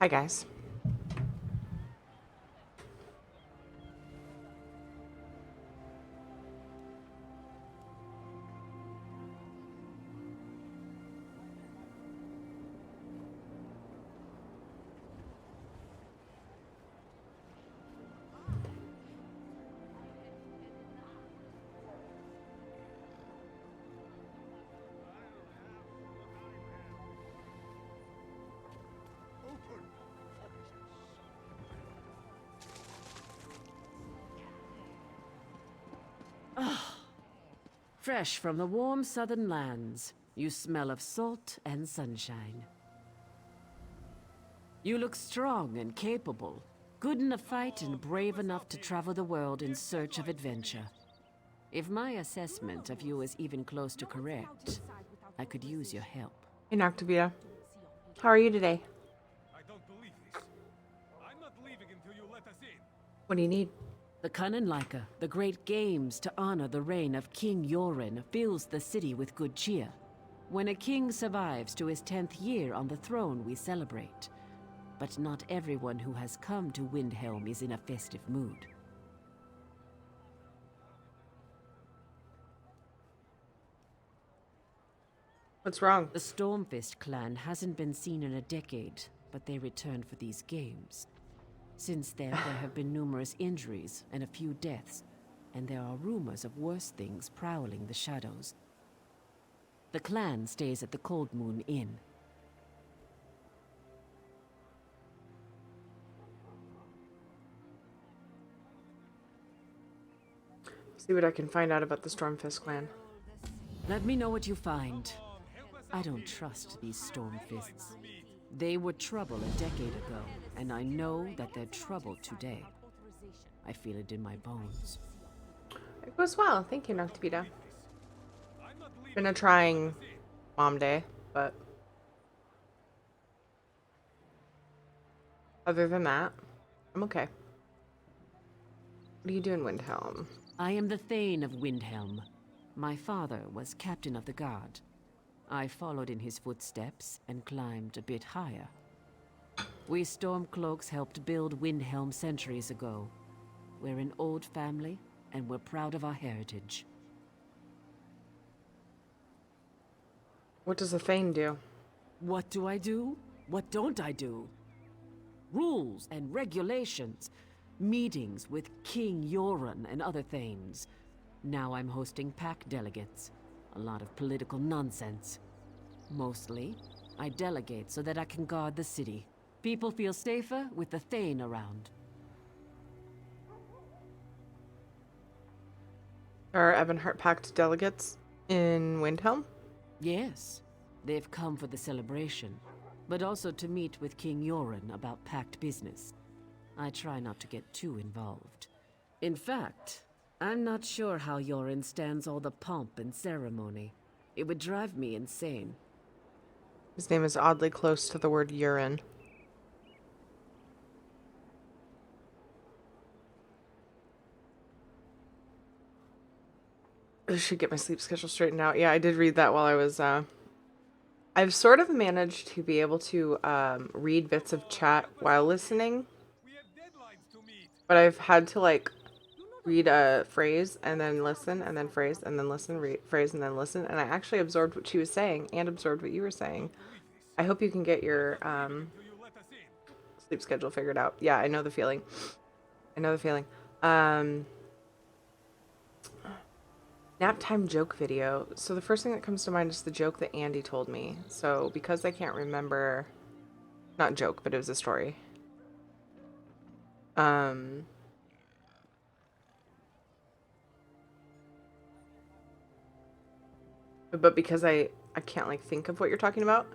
Hi, guys. Fresh from the warm southern lands, you smell of salt and sunshine. You look strong and capable, good in a fight and brave enough to travel the world in search of adventure. If my assessment of you is even close to correct, I could use your help. Hey, Noctavia. How are you today? I don't believe this. I'm not leaving until you let us in. What do you need? The Kananlaika, the great games to honor the reign of King Yoren, fills the city with good cheer. When a king survives to his 10th year on the throne, we celebrate. But not everyone who has come to Windhelm is in a festive mood. What's wrong? The Stormfist clan hasn't been seen in a decade, but they returned for these games. Since then, there have been numerous injuries and a few deaths, and there are rumors of worse things prowling the shadows. The clan stays at the Cold Moon Inn. See what I can find out about the Stormfist clan. Let me know what you find. I don't trust these Stormfists. They were trouble a decade ago, and I know that they're trouble today. I feel it in my bones. It goes well. Thank you, Noctavia. Been a trying mom day, but other than that, I'm okay. What are you doing, Windhelm? I am the Thane of Windhelm. My father was captain of the guard. I followed in his footsteps and climbed a bit higher. We Stormcloaks helped build Windhelm centuries ago. We're an old family, and we're proud of our heritage. What does a Thane do? What do I do? What don't I do? Rules and regulations. Meetings with King Yoren and other Thanes. Now I'm hosting pack delegates. A lot of political nonsense. Mostly, I delegate so that I can guard the city. People feel safer with the Thane around. Are Ebonhart Pact delegates in Windhelm? Yes, they've come for the celebration, but also to meet with King Yoren about packed business. I try not to get too involved. In fact, I'm not sure how Yoren stands all the pomp and ceremony. It would drive me insane. His name is oddly close to the word urine. I should get my sleep schedule straightened out. Yeah, I did read that while I was, I've sort of managed to be able to, read bits of chat while listening. We have deadlines to meet. But I've had to, like, read a phrase and then listen and then phrase and then listen, read phrase and then listen. And I actually absorbed what she was saying and absorbed what you were saying. I hope you can get your, sleep schedule figured out. Yeah, I know the feeling. I know the feeling. Nap time joke video. So the first thing that comes to mind is the joke that Andy told me. So because I can't remember, not joke, but it was a story. But because I can't like think of what you're talking about,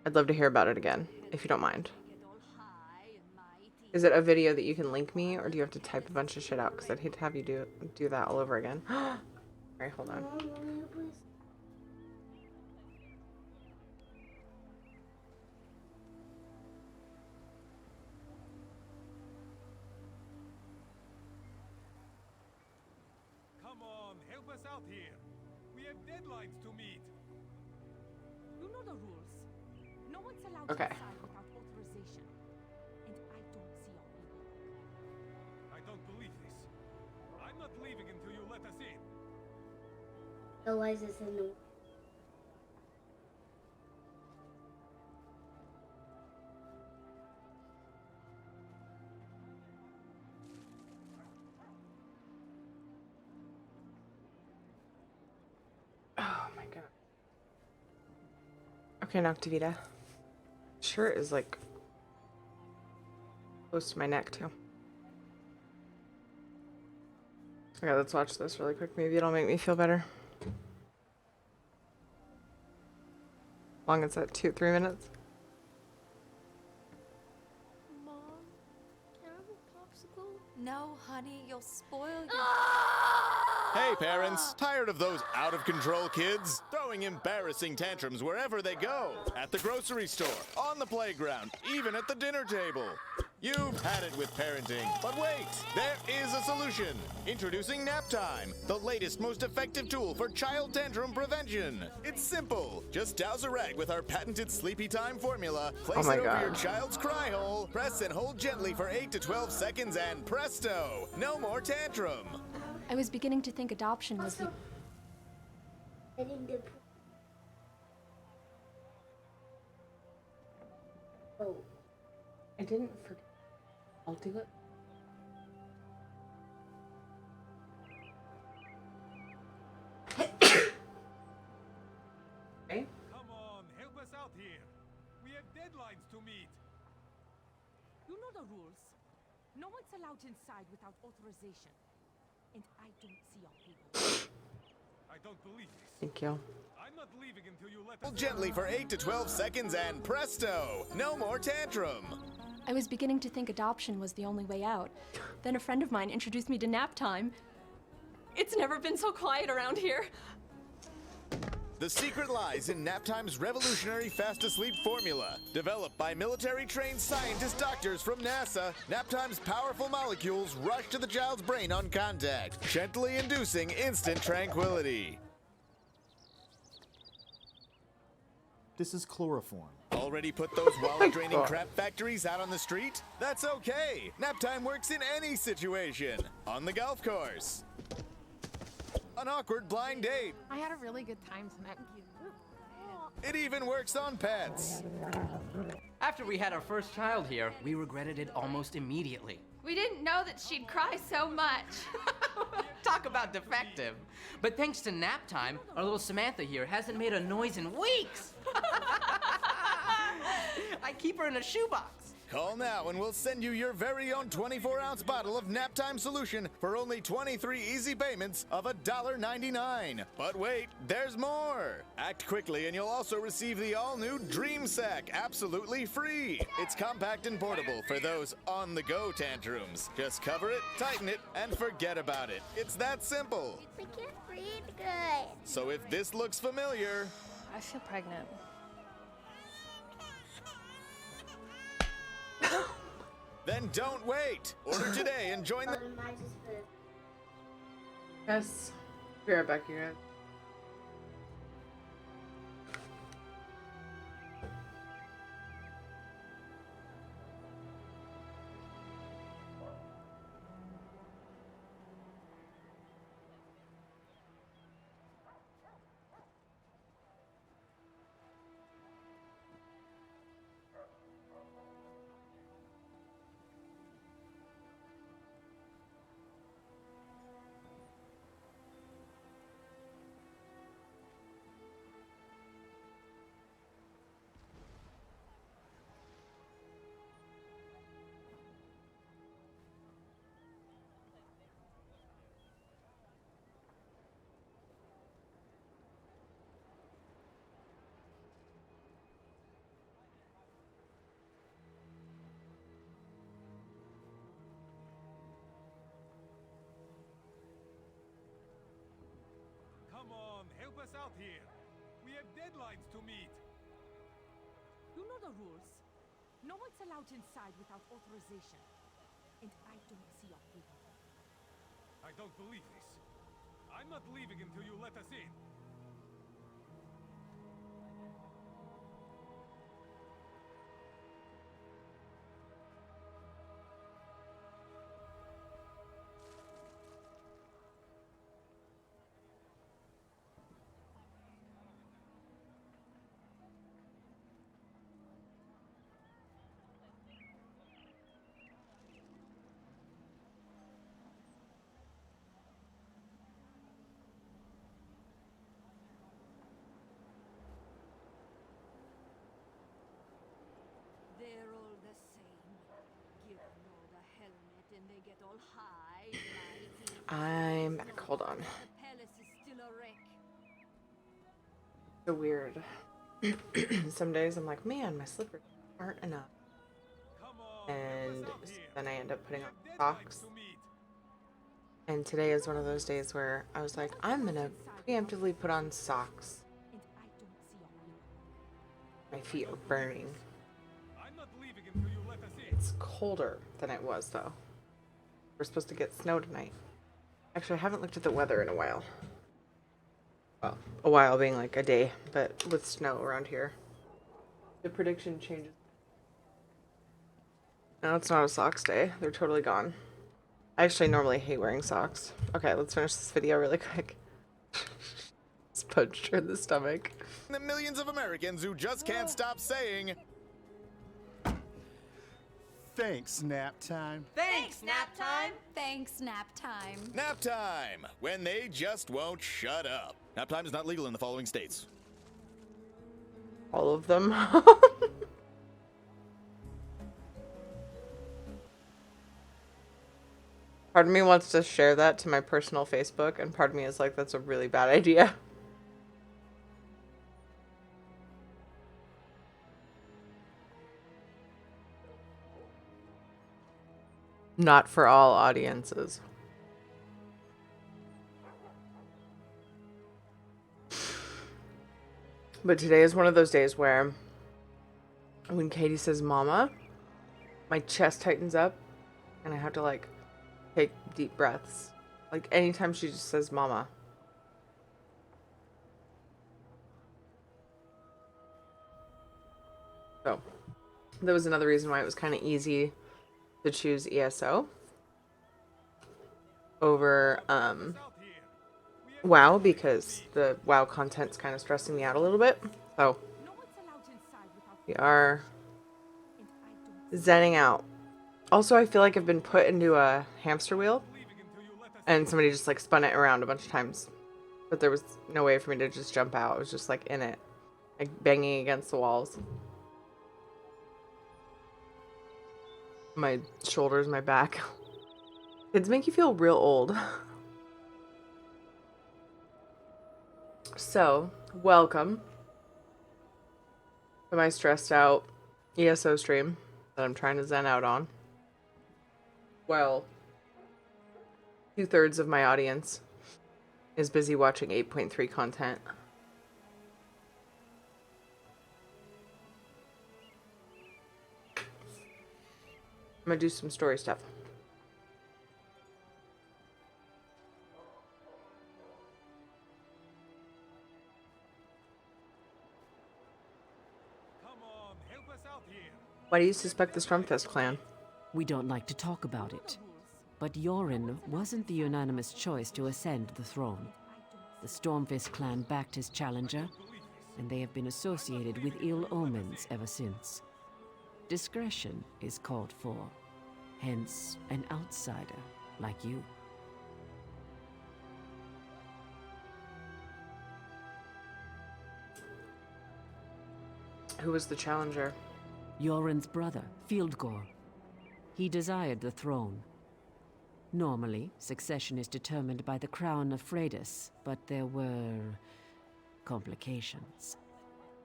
I'd love to hear about it again, if you don't mind. Is it a video that you can link me, or do you have to type a bunch of shit out? Because I'd hate to have you do that all over again. Alright, hold on. Come on, help us out here. We have deadlines to meet. You know the rules. No one's allowed Okay. inside without authorization. not leaving until you let us in. Otherwise, it's in the. Oh my god. Okay, Noctivita. Shirt is like close to my neck too. Okay, let's watch this really quick. Maybe it'll make me feel better. How long is that? 3 minutes? Mom, can I have a popsicle? No, honey, you'll spoil your... Hey parents, tired of those out-of-control kids? Throwing embarrassing tantrums wherever they go. At the grocery store, on the playground, even at the dinner table. You've had it with parenting, but wait, there is a solution. Introducing Nap Time, the latest, most effective tool for child tantrum prevention. It's simple. Just douse a rag with our patented Sleepy Time formula, place my it over God. your child's cry hole, press and hold gently for 8 to 12 seconds, and presto, no more tantrum. I was beginning to think adoption was the... I think the. Oh. I didn't forget. I'll do it. Okay. Come on, help us out here. We have deadlines to meet. You know the rules. No one's allowed inside without authorization. And I don't see your people. I don't believe this. Thank you. I'm not leaving until you let us Hold gently for 8 to 12 seconds, and presto, no more tantrum. I was beginning to think adoption was the only way out. Then a friend of mine introduced me to Nap Time. It's never been so quiet around here. The secret lies in Naptime's revolutionary fast-to-sleep formula. Developed by military-trained scientist doctors from NASA, Naptime's powerful molecules rush to the child's brain on contact, gently inducing instant tranquility. This is chloroform. Already put those wallet-draining crap factories out on the street? That's okay! Naptime works in any situation. On the golf course. An awkward blind date. I had a really good time tonight. It even works on pets. After we had our first child here, we regretted it almost immediately. We didn't know that she'd cry so much. Talk about defective. But thanks to Nap Time, our little Samantha here hasn't made a noise in weeks. I keep her in a shoebox. Call now and we'll send you your very own 24-ounce bottle of Naptime solution for only 23 easy payments of $1.99. But wait, there's more. Act quickly and you'll also receive the all-new Dream Sack absolutely free. It's compact and portable for those on-the-go tantrums. Just cover it, tighten it, and forget about it. It's that simple. We can't breathe good. So if this looks familiar, I feel pregnant. then don't wait. Order today and join the... But mine is good. Yes. Be right back, you guys. Come on, help us out here. We have deadlines to meet. You know the rules. No one's allowed inside without authorization. And I don't see your people. I don't believe this. I'm not leaving until you let us in. I'm back. Hold on. So weird. Some days I'm like, man, my slippers aren't enough. And then I end up putting on socks. And today is one of those days where I was like, I'm gonna preemptively put on socks. My feet are burning. It's colder than it was, though. We're supposed to get snow tonight. Actually, I haven't looked at the weather in a while. Well, a while being like a day, but with snow around here. The prediction changes. No, it's not a socks day. They're totally gone. I actually normally hate wearing socks. Okay, let's finish this video really quick. Just punched her in the stomach. The millions of Americans who just can't stop saying, Thanks, nap time. Thanks, nap time. Thanks, nap time. nap time, when they just won't shut up. Nap time is not legal in the following states. All of them. Part of me wants to share that to my personal Facebook, and part of me is like, that's a really bad idea. Not for all audiences. But today is one of those days where when Katie says mama, my chest tightens up and I have to like take deep breaths. Like anytime she just says mama. So that was another reason why it was kind of easy to choose ESO over WoW, because the WoW content's kind of stressing me out a little bit. So we are zenning out. Also, I feel like I've been put into a hamster wheel and somebody just like spun it around a bunch of times, but there was no way for me to just jump out. I was just like in it, like banging against the walls. My shoulders, my back. Kids make you feel real old. So, welcome to my stressed out ESO stream that I'm trying to zen out on. Well, 2/3 of my audience is busy watching 8.3 content. I'm gonna do some story stuff. Why do you suspect the Stormfist clan? We don't like to talk about it. But Yoren wasn't the unanimous choice to ascend the throne. The Stormfist clan backed his challenger, and they have been associated with ill omens ever since. Discretion is called for, hence an outsider like you. Who was the challenger? Yoren's brother, Fieldgore. He desired the throne. Normally, succession is determined by the crown of Freydis, but there were complications.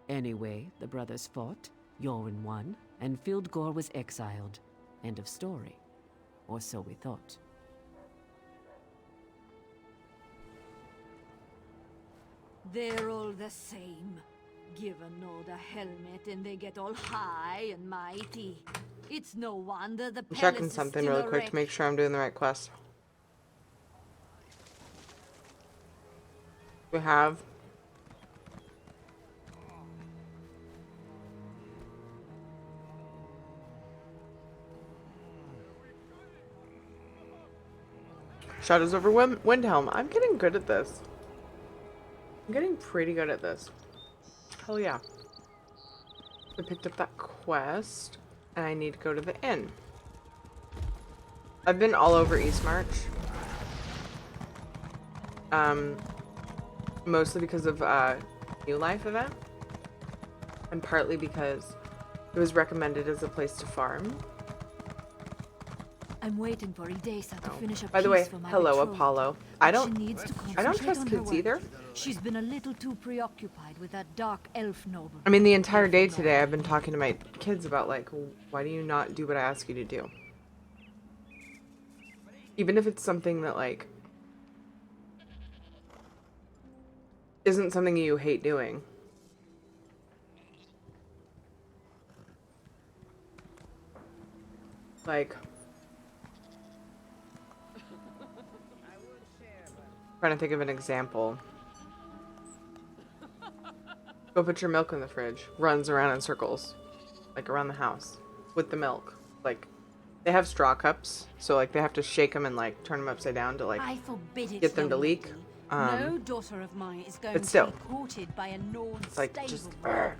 Anyway, the brothers fought, Yoren won, and Fieldgore was exiled. End of story. Or so we thought. They're all the same. Give a node a helmet and they get all high and mighty. It's no wonder the I'm palace checking is something still really a quick wreck. to make sure I'm doing the right quest. We have Shadows over Windhelm. I'm getting good at this. I'm getting pretty good at this. Hell yeah. I picked up that quest, and I need to go to the inn. I've been all over Eastmarch. Mostly because of New Life event, and partly because it was recommended as a place to farm. I'm waiting for Idesa to finish a By the piece way, for my hello, betrothed, Apollo. but I she don't needs to concentrate trust on her kids work. either. She's been a little too preoccupied with that dark elf noble. I mean, the entire day today, I've been talking to my kids about, like, why do you not do what I ask you to do? Even if it's something that, like, isn't something you hate doing. Like, trying to think of an example. Go put your milk in the fridge. Runs around in circles, like around the house with the milk. Like, they have straw cups, so like they have to shake them and like turn them upside down to like I forbid it, get them to young leak. lady. No daughter of mine is going but to still, be courted by a Nord it's like stable just. boy.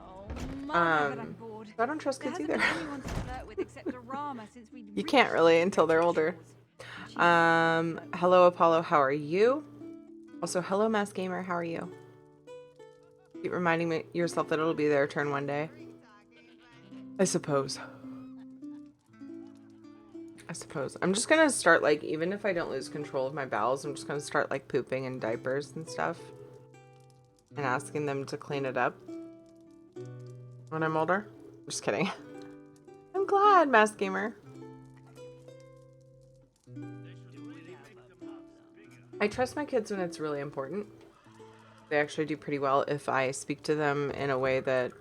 Oh, Mama, but I'm bored. I don't trust There kids hasn't either. been anyone to flirt with except Rama since we You can't really until they're older. Hello Apollo, how are you? Also, hello Mass Gamer, how are you? Keep reminding yourself that it'll be their turn one day. I suppose. I'm just gonna start, like, even if I don't lose control of my bowels, I'm just gonna start, like, pooping in diapers and stuff. And asking them to clean it up. When I'm older. Just kidding. I'm glad, Mass Gamer. I trust my kids when it's really important. They actually do pretty well if I speak to them in a way that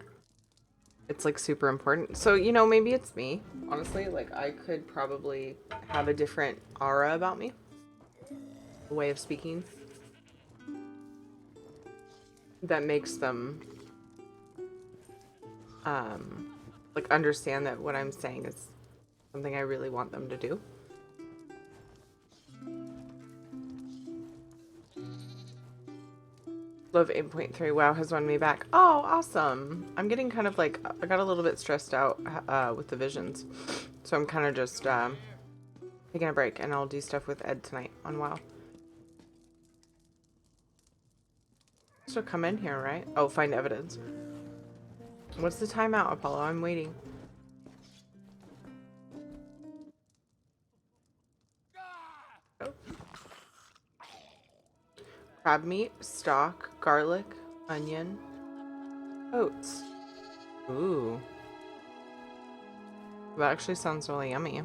it's like super important. So, you know, maybe it's me. Honestly, like I could probably have a different aura about me. A way of speaking. That makes them like understand that what I'm saying is something I really want them to do. Love 8.3. WoW has won me back. Oh, awesome. I'm getting kind of like, I got a little bit stressed out with the visions. So I'm kind of just taking a break and I'll do stuff with Ed tonight on WoW. So come in here, right? Oh, find evidence. What's the timeout, Apollo? I'm waiting. Oh. Crab meat, stock, garlic, onion, oats. Ooh. That actually sounds really yummy.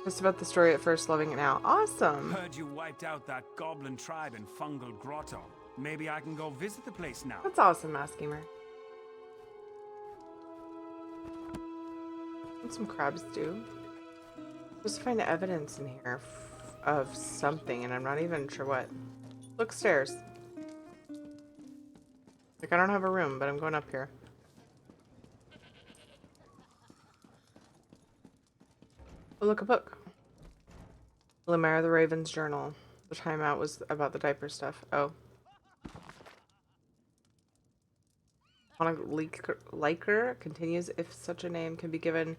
Just about the story at first, loving it now. Awesome! Heard you wiped out that goblin tribe in Fungal Grotto. Maybe I can go visit the place now. That's awesome, Mass Gamer. Want some crab stew? Just find evidence in here of something, and I'm not even sure what. Look, stairs. Like, I don't have a room, but I'm going up here. Oh, look, a book. Lemare the Raven's Journal. The timeout was about the diaper stuff. Oh. Liker continues, if such a name can be given.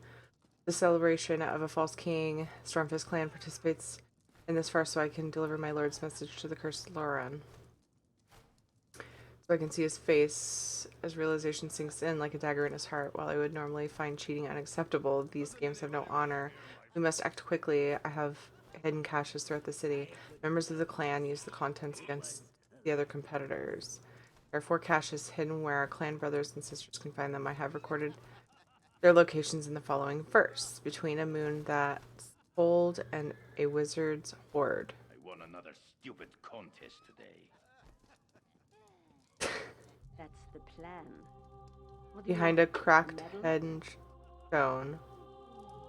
The celebration of a false king. Stormfist clan participates in this farce so I can deliver my lord's message to the cursed Lauren. So I can see his face as realization sinks in like a dagger in his heart. While I would normally find cheating unacceptable, these games have no honor. We must act quickly. I have hidden caches throughout the city. Members of the clan use the contents against the other competitors. There are 4 caches hidden where our clan brothers and sisters can find them. I have recorded their locations in the following verse. Between a moon that's cold and a wizard's hoard. I won another stupid contest today. That's the plan. Behind a cracked hedge stone.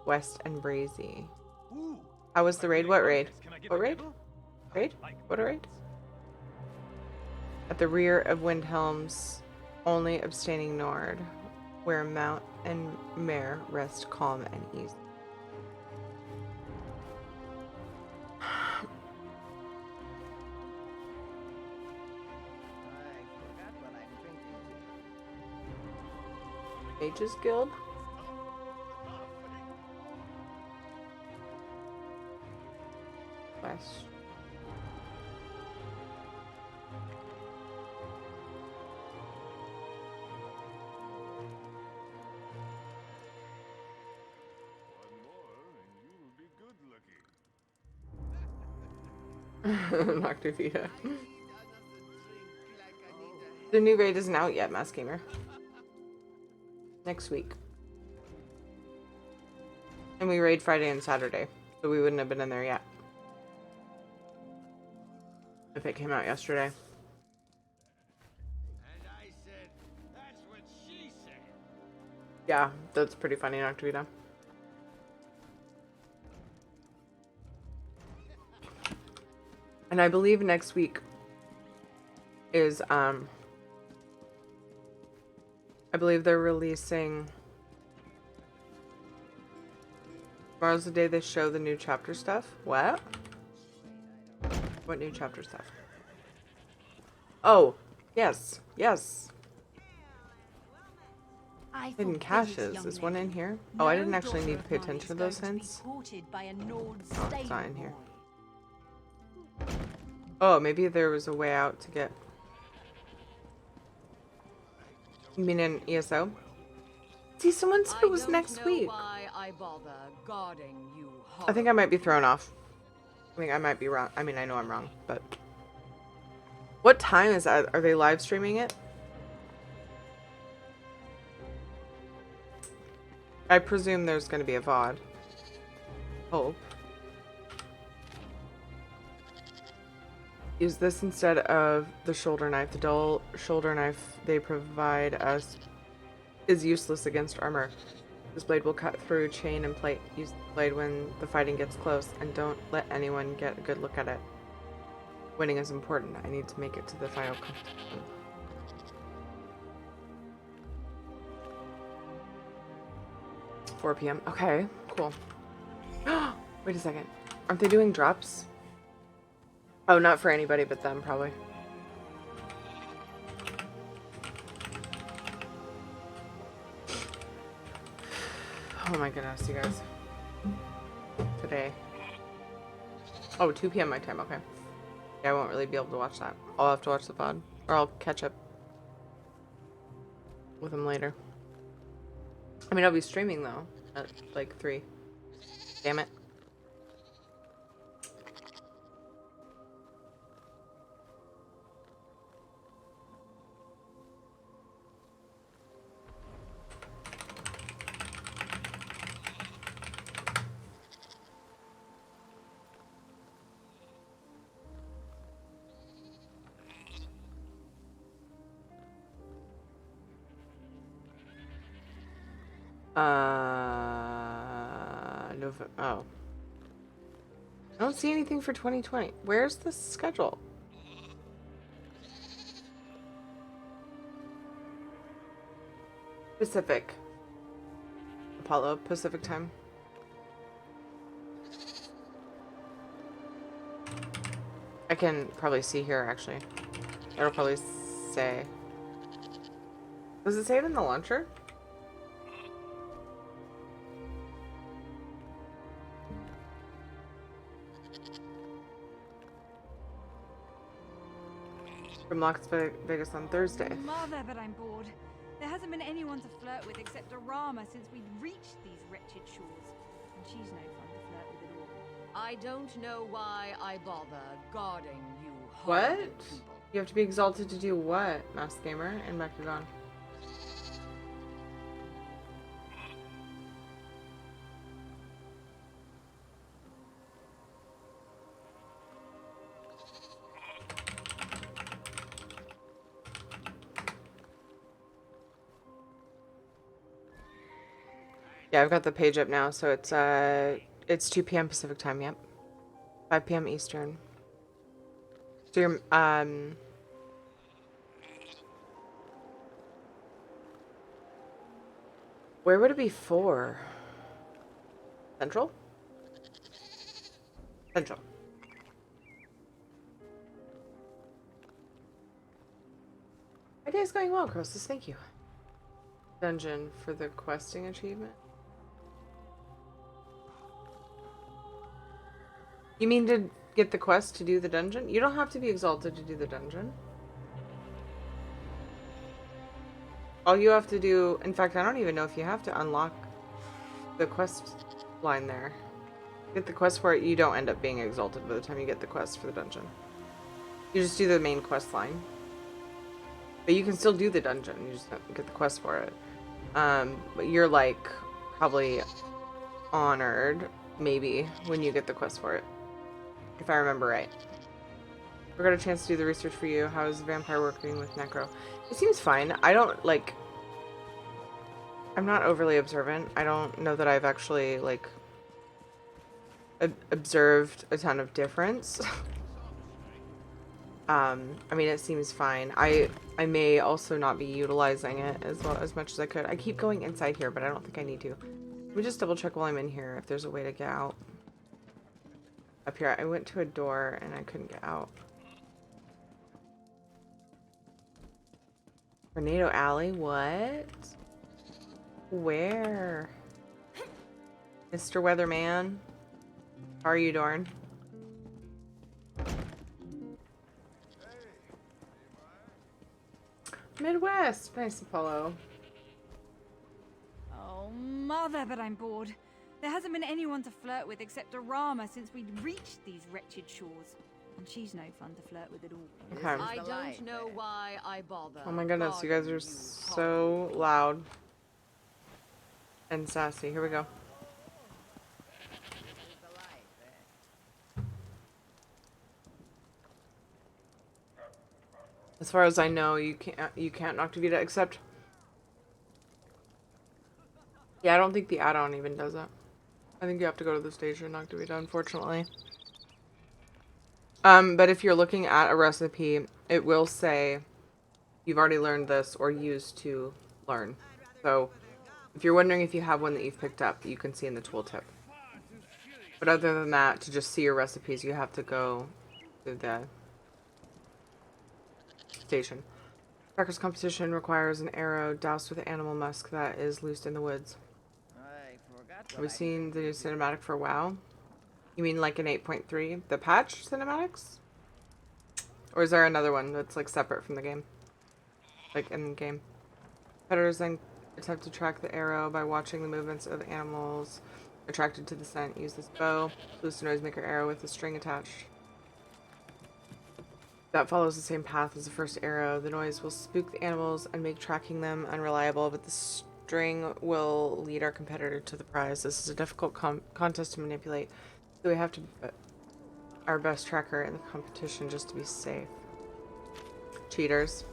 West and Brazy. How was the raid? What raid? What raid? Raid? What a raid? At the rear of Windhelm's only abstaining Nord, where Mount and Mare rest calm and easy. Mages Guild? West. Noctavita. The new raid isn't out yet, Mass Gamer. Next week. And we raid Friday and Saturday, so we wouldn't have been in there yet. If it came out yesterday. And I said, that's what she said. Yeah, that's pretty funny, Noctavita. And I believe next week is, I believe they're releasing... Tomorrow's the day they show the new chapter stuff. What? What new chapter stuff? Oh, yes, yes. Hidden caches. Is one in here? Oh, I didn't actually need to pay attention to those hints. Oh, it's not in here. Oh, maybe there was a way out to get... You mean in ESO? See, someone said it was next week. I think I might be thrown off. I mean, I might be wrong. I mean, I know I'm wrong, but... What time is that? Are they live streaming it? I presume there's going to be a VOD. Hope. Use this instead of the shoulder knife. The dull shoulder knife they provide us is useless against armor. This blade will cut through chain and plate. Use the blade when the fighting gets close, and don't let anyone get a good look at it. Winning is important. I need to make it to the final competition. It's 4 p.m. Okay, cool. Wait a second. Aren't they doing drops? Oh, not for anybody but them, probably. Oh my goodness, you guys. Today. Oh, 2 p.m. my time, okay. Yeah, I won't really be able to watch that. I'll have to watch the VOD. Or I'll catch up with them later. I mean, I'll be streaming, though. At, like, 3. Damn it. Oh. I don't see anything for 2020. Where's the schedule? Pacific. Apollo, Pacific time. I can probably see here, actually. It'll probably say... Does it say it in the launcher? From Las Vegas on Thursday. Mother, but I'm bored. There hasn't been anyone to flirt with except Arama since we reached these wretched shores. And she's no fun to flirt with at all. I don't know why I bother guarding you. What? You have to be exalted to do what, Mass Gamer and Bakugan? Yeah, I've got the page up now, so it's 2 p.m. Pacific time, yep. 5 p.m. Eastern. So you're, where would it be for? Central? Central. My day is going well, Crosus, thank you. Dungeon for the questing achievement? You mean to get the quest to do the dungeon? You don't have to be exalted to do the dungeon. All you have to do... In fact, I don't even know if you have to unlock the quest line there. get the quest for it, you don't end up being exalted by the time you get the quest for the dungeon. You just do the main quest line. But you can still do the dungeon, you just don't get the quest for it. But you're like probably honored, maybe, when you get the quest for it. If I remember right. We got a chance to do the research for you. How is vampire working with necro? It seems fine. I don't like... I'm not overly observant. I don't know that I've actually like observed a ton of difference. I mean, it seems fine. I may also not be utilizing it as much as I could. I keep going inside here, but I don't think I need to. Let me just double check while I'm in here if there's a way to get out. Up here, I went to a door and I couldn't get out. Tornado Alley? What? Where? Mr. Weatherman? How are you, Dorn? Midwest! Nice, Apollo. Oh, mother, but I'm bored. There hasn't been anyone to flirt with except Arama since we'd reached these wretched shores. And she's no fun to flirt with at all. Okay. I don't know why I bother. Oh my goodness, you guys are so loud. And sassy. Here we go. As far as I know, you can't knock Vita except... Yeah, I don't think the add-on even does it. I think you have to go to the station and Noctivita, unfortunately. But if you're looking at a recipe, it will say you've already learned this or used to learn. So if you're wondering if you have one that you've picked up, you can see in the tooltip. But other than that, to just see your recipes, you have to go to the station. Tracker's competition requires an arrow doused with animal musk that is loosed in the woods. Have we seen the new cinematic for WoW? You mean like in 8.3? The patch cinematics? Or is there another one that's like separate from the game? Like in the game. Predators then attempt to track the arrow by watching the movements of animals attracted to the scent. Use this bow. Loose a noisemaker arrow with a string attached. That follows the same path as the first arrow. The noise will spook the animals and make tracking them unreliable, but the string will lead our competitor to the prize. This is a difficult contest to manipulate. So we have to put our best tracker in the competition just to be safe. Cheaters.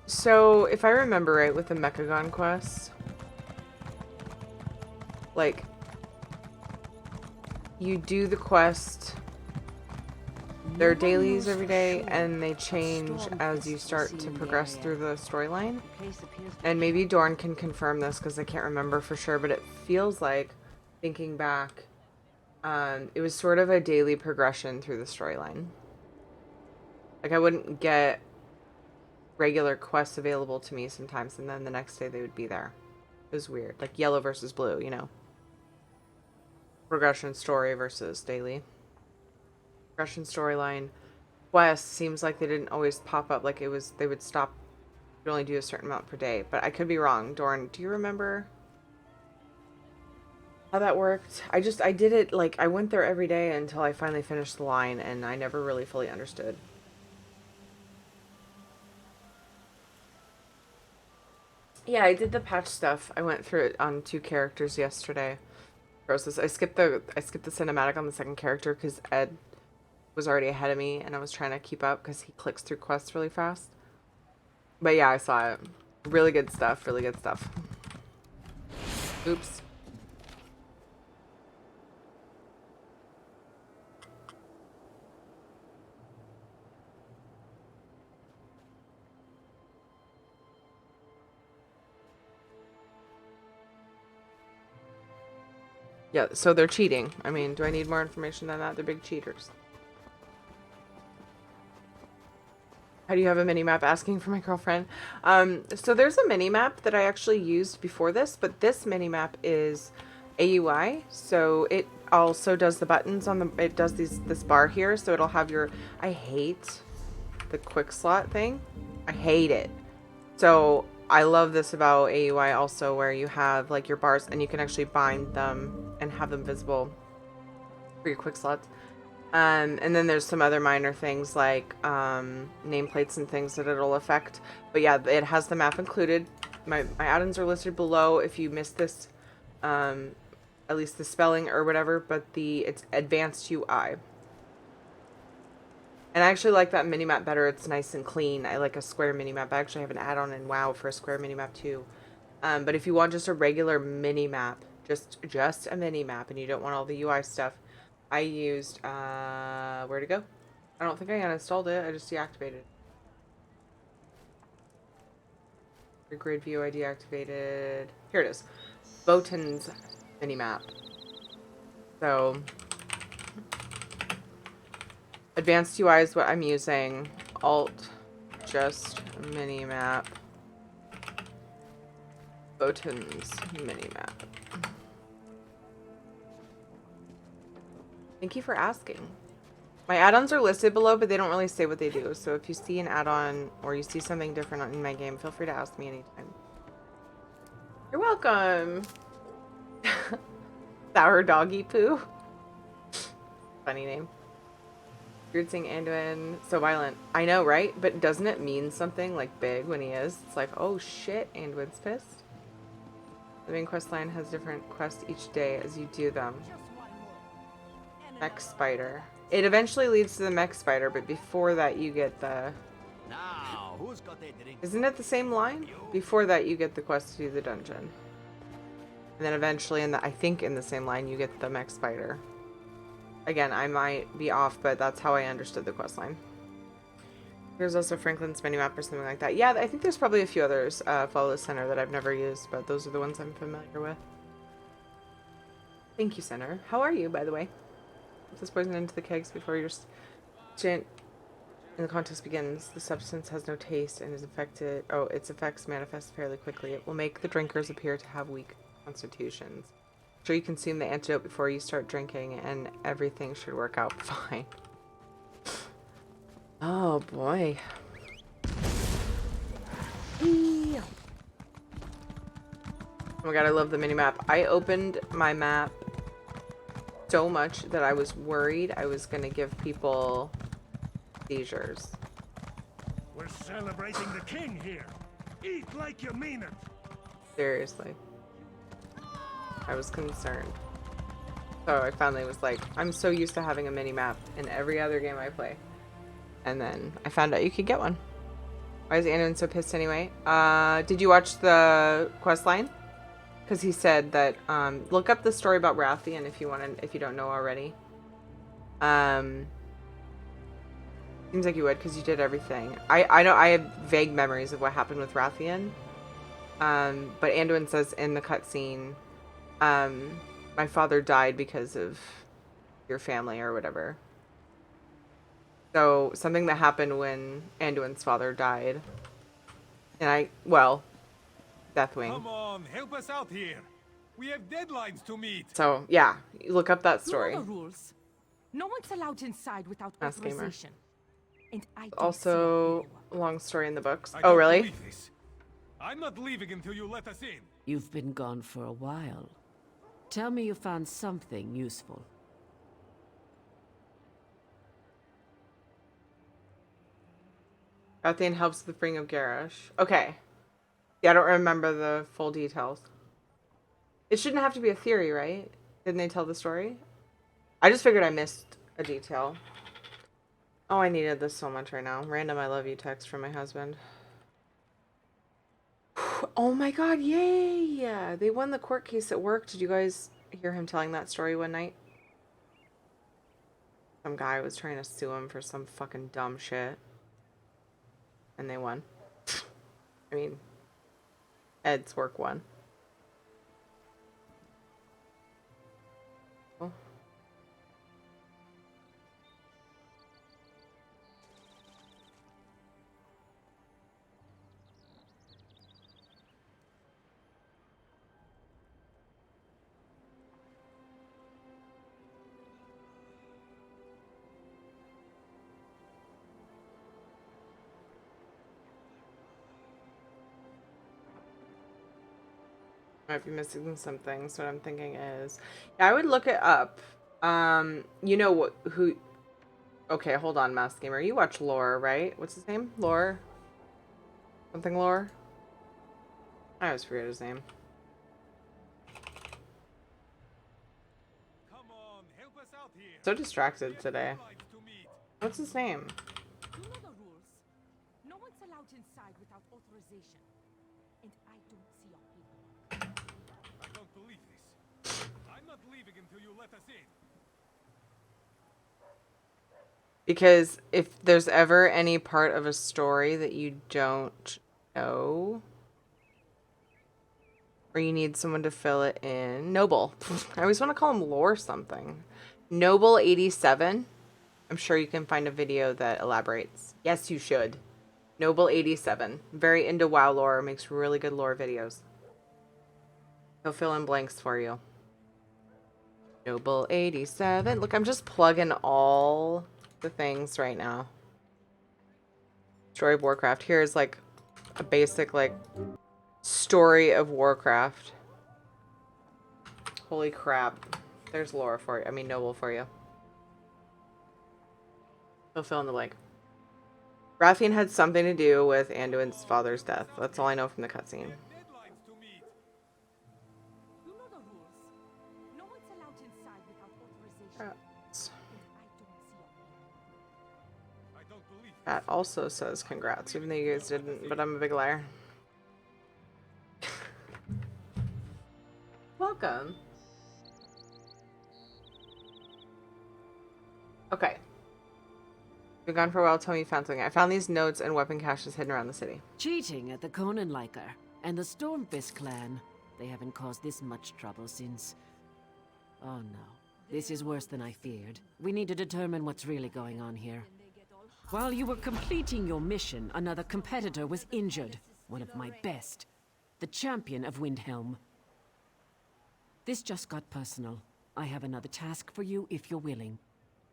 So if I remember right with the Mechagon quest, like, you do the quest, there are dailies every day, and they change as you start to progress through the storyline. And maybe Dorn can confirm this, because I can't remember for sure, but it feels like, thinking back, it was sort of a daily progression through the storyline. Like, I wouldn't get regular quests available to me sometimes, and then the next day they would be there. It was weird. Like yellow versus blue, you know. Progression story versus daily. Progression storyline. Quest seems like they didn't always pop up. Like it was, they would stop. You only do a certain amount per day. But I could be wrong. Dorn, do you remember how that worked? I did it, like, I went there every day until I finally finished the line, and I never really fully understood. Yeah, I did the patch stuff. I went through it on 2 characters yesterday. Process. I skipped the cinematic on the second character because Ed was already ahead of me, and I was trying to keep up because he clicks through quests really fast. But yeah, I saw it. Really good stuff. Really good stuff. Oops. Yeah, so they're cheating. I mean, do I need more information than that? They're big cheaters. How do you have a mini map? Asking for my girlfriend. So there's a mini map that I actually used before this, but this mini map is AUI, so it also does the buttons on the. It does this bar here, so it'll have your. I hate the quick slot thing. I hate it. So I love this about AUI also, where you have like your bars and you can actually bind them and have them visible for your quick slots. And then there's some other minor things like nameplates and things that it'll affect. But yeah, it has the map included. My add-ons are listed below if you missed this, at least the spelling or whatever, but it's advanced UI. And I actually like that minimap better. It's nice and clean. I like a square minimap. I actually have an add-on in WoW for a square minimap too. But if you want just a regular minimap, just a minimap, and you don't want all the UI stuff, I used, where to go? I don't think I uninstalled it. I just deactivated it. Your grid view I deactivated. Here it is. Botan's minimap. So, advanced UI is what I'm using. Alt, just minimap. Botan's minimap. Thank you for asking. My add-ons are listed below, but they don't really say what they do. So if you see an add-on or you see something different in my game, feel free to ask me anytime. You're welcome. Sour doggy poo. Funny name. Weird saying Anduin. So violent. I know, right? But doesn't it mean something like big when he is? It's like, oh shit, Anduin's pissed. The main quest line has different quests each day as you do them. Mech spider. It eventually leads to the mech spider, but before that you get the... Now, who's got a drink? Isn't it the same line? Before that you get the quest to do the dungeon. And then eventually, I think in the same line, you get the mech spider. Again, I might be off, but that's how I understood the quest line. There's also Franklin's minimap or something like that. Yeah, I think there's probably a few others, Follow the Center, that I've never used, but those are the ones I'm familiar with. Thank you, Center. How are you, by the way? Put this poison into the kegs before your stint in the contest begins. The substance has no taste and is affected. Oh, its effects manifest fairly quickly. It will make the drinkers appear to have weak constitutions. Make sure you consume the antidote before you start drinking, and everything should work out fine. Oh boy. Oh my god, I love the minimap. I opened my map so much that I was worried I was gonna give people seizures. We're celebrating the king here. Eat like you mean it. Seriously. I was concerned. So I finally was like, I'm so used to having a mini-map in every other game I play. And then I found out you could get one. Why is Anduin so pissed anyway? Did you watch the quest line? Because he said that, look up the story about Rathian if you don't know already. Seems like you would, because you did everything. I know I have vague memories of what happened with Rathian. But Anduin says in the cutscene, my father died because of your family or whatever. So, something that happened when Anduin's father died. And Deathwing. Come on, help us out here. We have deadlines to meet. So, yeah, look up that story. You know the rules. No one's allowed inside without Ask Gamer. authorization. And I don't Also, long story in the books. I Oh, don't really? believe this. I'm not leaving until you let us in. You've been gone for a while. Tell me you found something useful. Rathian helps with the freeing of Garrosh. Okay. Yeah, I don't remember the full details. It shouldn't have to be a theory, right? Didn't they tell the story? I just figured I missed a detail. Oh, I needed this so much right now. Random I love you text from my husband. Oh my god, yay! They won the court case at work. Did you guys hear him telling that story one night? Some guy was trying to sue him for some fucking dumb shit. And they won. I mean, Ed's work won. Oh. Might be missing some things. What I'm thinking is, yeah, I would look it up. You know what? Who? Okay, hold on, Mouse Gamer. You watch Lore, right? What's his name? Lore? Something Lore? I always forget his name. Come on, help us out here. So distracted today. What's his name? You know the rules. No one's allowed inside without authorization. And I don't see your people. I don't believe this. I'm not leaving until you let us in. Because if there's ever any part of a story that you don't know, or you need someone to fill it in, Noble. I always want to call him Lore something. Noble 87. I'm sure you can find a video that elaborates. Yes, you should. Noble 87. Very into WoW lore. Makes really good lore videos. He'll fill in blanks for you. Noble 87. Look, I'm just plugging all the things right now. Story of Warcraft. Here's like a basic like story of Warcraft. Holy crap. There's lore for you. I mean Noble for you. He'll fill in the blank. Rathian had something to do with Anduin's father's death. That's all I know from the cutscene. You know the rules. No one's allowed inside without authorization. That also says congrats, even though you guys didn't, but I'm a big liar. Welcome. Okay. Been gone for a while. Tell me you found something. I found these notes and weapon caches hidden around the city. Cheating at the Conanliker and the Stormfist clan. They haven't caused this much trouble since... Oh no. This is worse than I feared. We need to determine what's really going on here. While you were completing your mission, another competitor was injured. One of my best. The champion of Windhelm. This just got personal. I have another task for you if you're willing.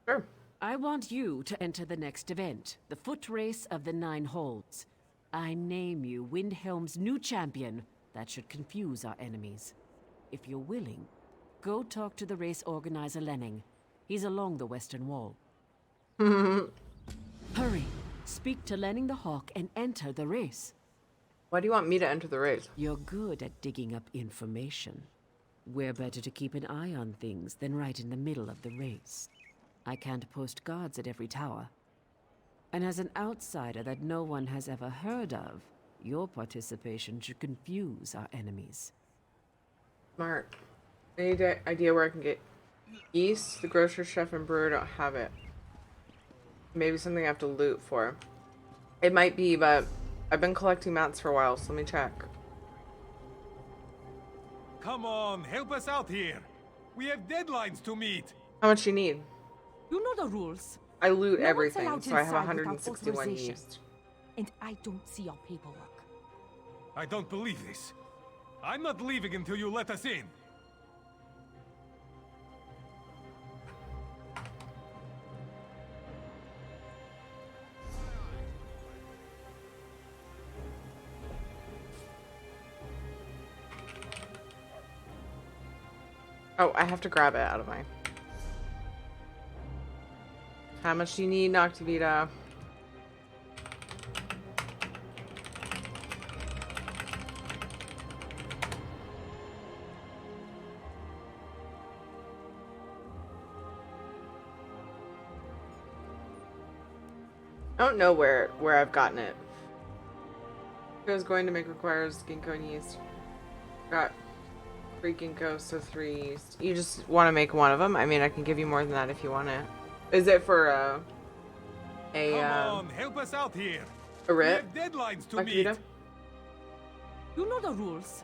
Sure. I want you to enter the next event, the foot race of the 9 Holds. I name you Windhelm's new champion. That should confuse our enemies. If you're willing, go talk to the race organizer Lenning. He's along the western wall. Hurry! Speak to Lenning the Hawk and enter the race. Why do you want me to enter the race? You're good at digging up information. We're better to keep an eye on things than right in the middle of the race. I can't post guards at every tower. And as an outsider that no one has ever heard of, your participation should confuse our enemies. Smart. Any idea where I can get yeast? The grocer, chef, and brewer don't have it. Maybe something I have to loot for. It might be, but I've been collecting mats for a while, so let me check. Come on, help us out here. We have deadlines to meet. How much you need? You know the rules. I loot No one's everything, allowed so I have inside without 161 authorization. yeast. And I don't see your paperwork. I don't believe this. I'm not leaving until you let us in. Oh, I have to grab it out of my... How much do you need, Noctivita? I don't know where I've gotten it. I was going to make requires ginkgo and yeast. Got 3 ginkgo, so 3 yeast. You just want to make one of them? I mean, I can give you more than that if you want it. Is it for Come on, help us out here. a writ? We have deadlines to Noctivita? meet. You know the rules.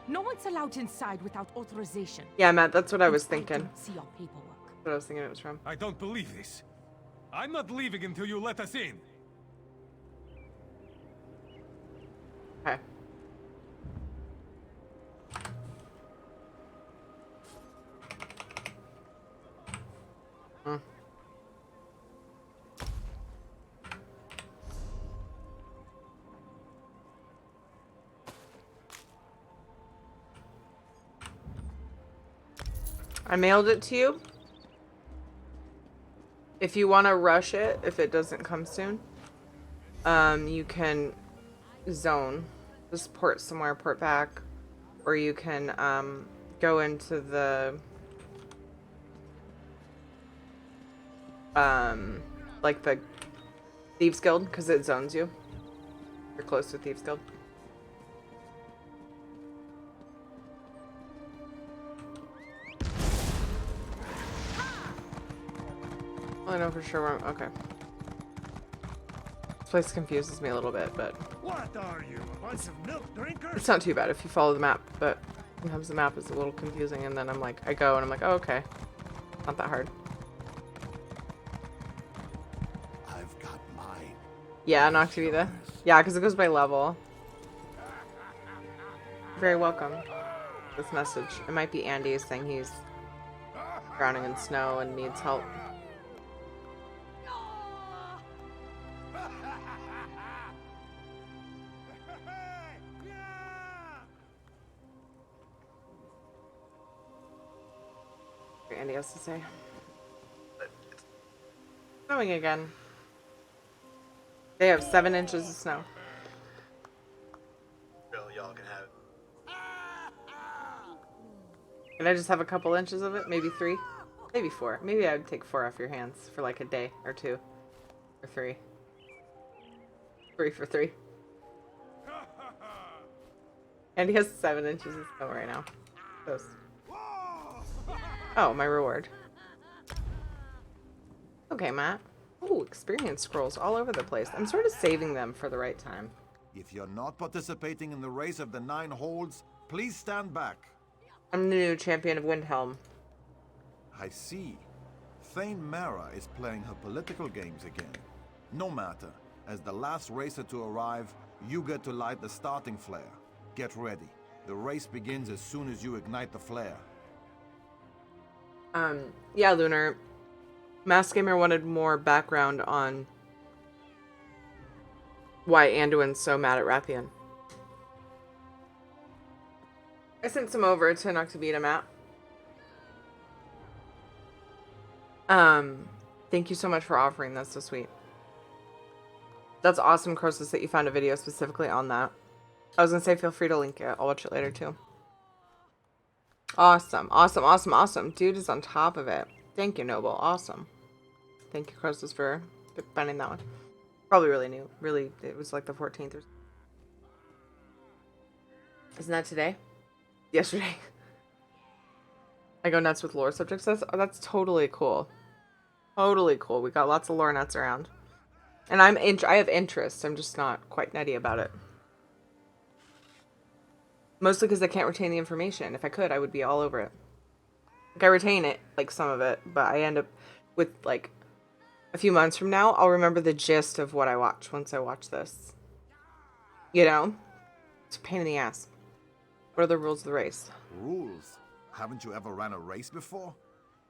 No one's allowed inside without authorization. Yeah, Matt, that's what I was I thinking. don't see your paperwork. That's what I was thinking it was from. I don't believe this. I'm not leaving until you let us in. Okay. Hmm. I mailed it to you. If you want to rush it, if it doesn't come soon, you can zone. Just port somewhere, port back. Or you can go into the like the Thieves Guild, because it zones you. You're close to Thieves Guild. I know for sure where I'm, okay. This place confuses me a little bit, but What are you, a bunch of milk drinkers? it's not too bad if you follow the map, but sometimes the map is a little confusing, and then I'm like, I go and I'm like, oh, okay. Not that hard. I've got mine. Yeah, Noctivita. Yeah, because it goes by level. Very welcome. This message. It might be Andy saying he's drowning in snow and needs help. Andy has to say. It's snowing again. They have 7 inches of snow. Really, y'all can have Can I just have a couple inches of it? Maybe 3? Maybe 4. Maybe I would take 4 off your hands for like a day or 2. Or 3. 3 for 3. And he has 7 inches of snow right now. Close. Oh, my reward. Okay, Matt. Oh, experience scrolls all over the place. I'm sort of saving them for the right time. If you're not participating in the race of the 9 holds, please stand back. I'm the new champion of Windhelm. I see. Thane Mara is playing her political games again. No matter. As the last racer to arrive, you get to light the starting flare. Get ready. The race begins as soon as you ignite the flare. Yeah, Lunar. Mass Gamer wanted more background on why Anduin's so mad at Rathian. I sent some over to Noctivita, Matt. Thank you so much for offering. That's so sweet. That's awesome, Crosus, that you found a video specifically on that. I was gonna say feel free to link it. I'll watch it later too. Awesome, awesome, awesome, awesome. Dude is on top of it. Thank you, Noble. Awesome. Thank you, Crosus, for finding that one. Probably really new. Really, it was like the 14th or something. Isn't that today? Yesterday. I go nuts with lore subjects. That's totally cool. Totally cool. We got lots of lore nuts around. And I have interest. I'm just not quite nutty about it. Mostly because I can't retain the information. If I could, I would be all over it. Like, I retain it, like some of it, but I end up with, like, a few months from now, I'll remember the gist of what I watch once I watch this. You know? It's a pain in the ass. What are the rules of the race? Rules? Haven't you ever ran a race before?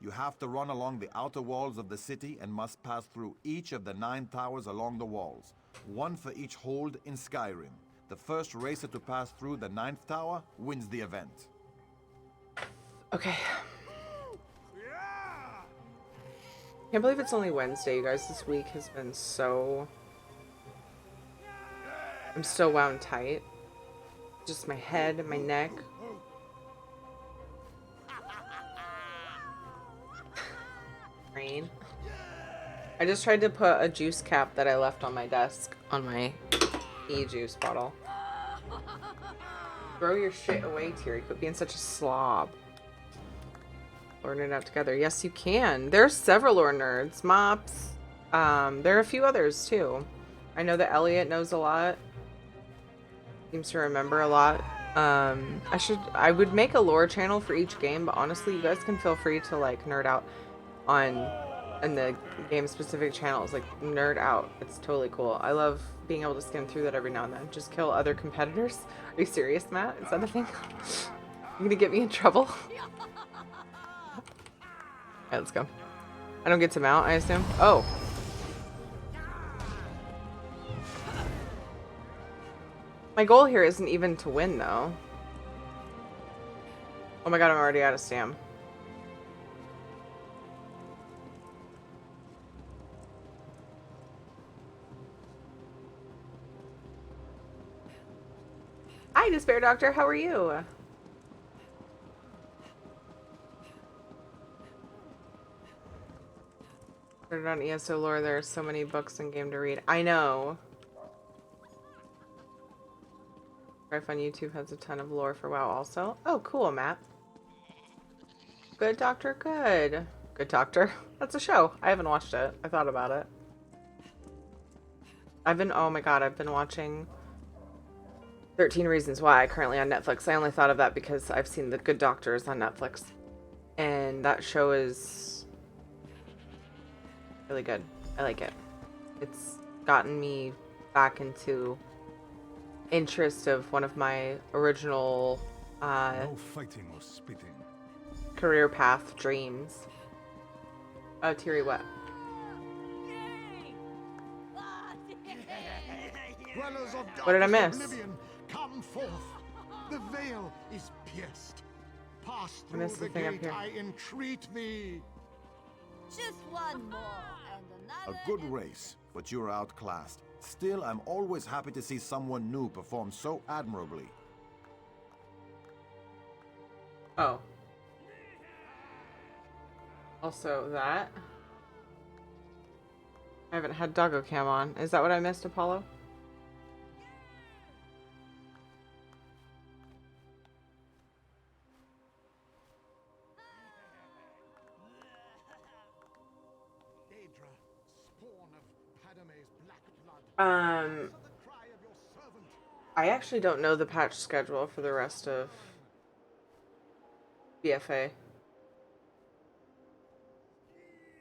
You have to run along the outer walls of the city and must pass through each of the 9 towers along the walls. 1 for each hold in Skyrim. The first racer to pass through the 9th tower wins the event. Okay. Can't believe it's only Wednesday, you guys. This week has been so... I'm still wound tight. Just my head and my neck. Rain. I just tried to put a juice cap that I left on my desk on my e-juice bottle. Throw your shit away, Teary. Quit being such a slob. Learn it out together. Yes, you can. There are several lore nerds. Mops. There are a few others, too. I know that Elliot knows a lot. Seems to remember a lot. I would make a lore channel for each game, but honestly, you guys can feel free to, like, nerd out in the game-specific channels. Like, nerd out. It's totally cool. I love being able to skim through that every now and then. Just kill other competitors. Are you serious, Matt? Is that a thing? You gonna get me in trouble? Alright, let's go. I don't get to mount, I assume. Oh. My goal here isn't even to win, though. Oh my god, I'm already out of stam. Hi, Despair Doctor. How are you? Started on ESO lore. There are so many books and game to read. I know. Rife on YouTube has a ton of lore for WoW also. Oh, cool, Matt. Good Doctor, good. Good Doctor. That's a show. I haven't watched it. I thought about it. Oh my god, I've been watching 13 Reasons Why currently on Netflix. I only thought of that because I've seen The Good Doctors on Netflix. And that show is really good. I like it. It's gotten me back into interest of one of my original No fighting or spitting. career path dreams. Oh, Teary, what? What did I miss? Oblivion, come forth. The veil is pierced. Pass I through missed the the thing up gate, here. I entreat thee. Just one more and another. A good race, but you're outclassed. Still, I'm always happy to see someone new perform so admirably. Oh. Also that. I haven't had Doggo Cam on. Is that what I missed, Apollo? I actually don't know the patch schedule for the rest of BFA.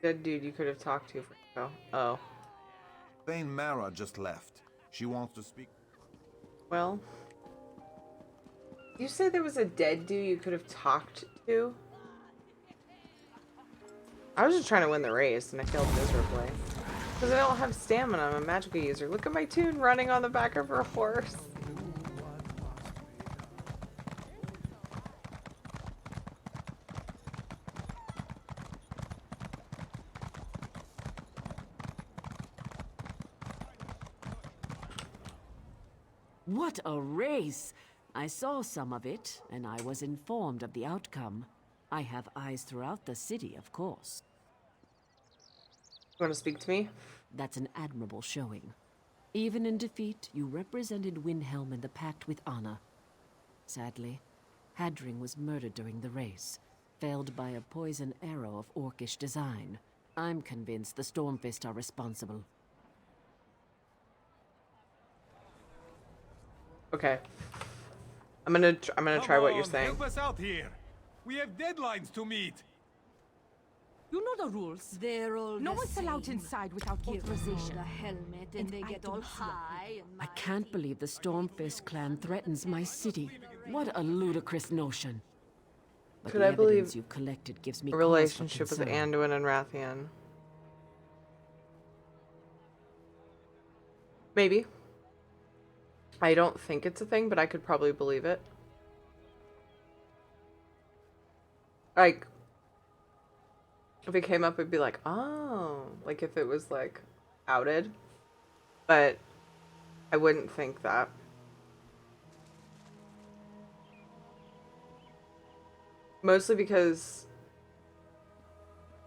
Good dude you could have talked to for oh. Thane Mara just left. She wants to speak. Well, you said there was a dead dude you could have talked to? I was just trying to win the race and I failed miserably. Because I don't have stamina, I'm a magical user. Look at my tune running on the back of her horse. What a race! I saw some of it, and I was informed of the outcome. I have eyes throughout the city, of course. You want to speak to me? That's an admirable showing. Even in defeat, you represented Windhelm and the Pact with honor. Sadly, Hadring was murdered during the race, felled by a poison arrow of orcish design. I'm convinced the Stormfist are responsible. Okay. I'm gonna try what you're saying. Help us out here. We have deadlines to meet. You know the rules. They're all No the one's allowed same. inside without Give them all authorization. the helmet and, And they I get all don't see a high and I can't believe the Stormfist clan threatens my city. What a ludicrous notion. But Could the I believe evidence you've collected gives me a cause for relationship with concern. Anduin and Rathian? Maybe. I don't think it's a thing, but I could probably believe it. Like, if it came up, it'd be like, oh, like if it was like outed, but I wouldn't think that. Mostly because,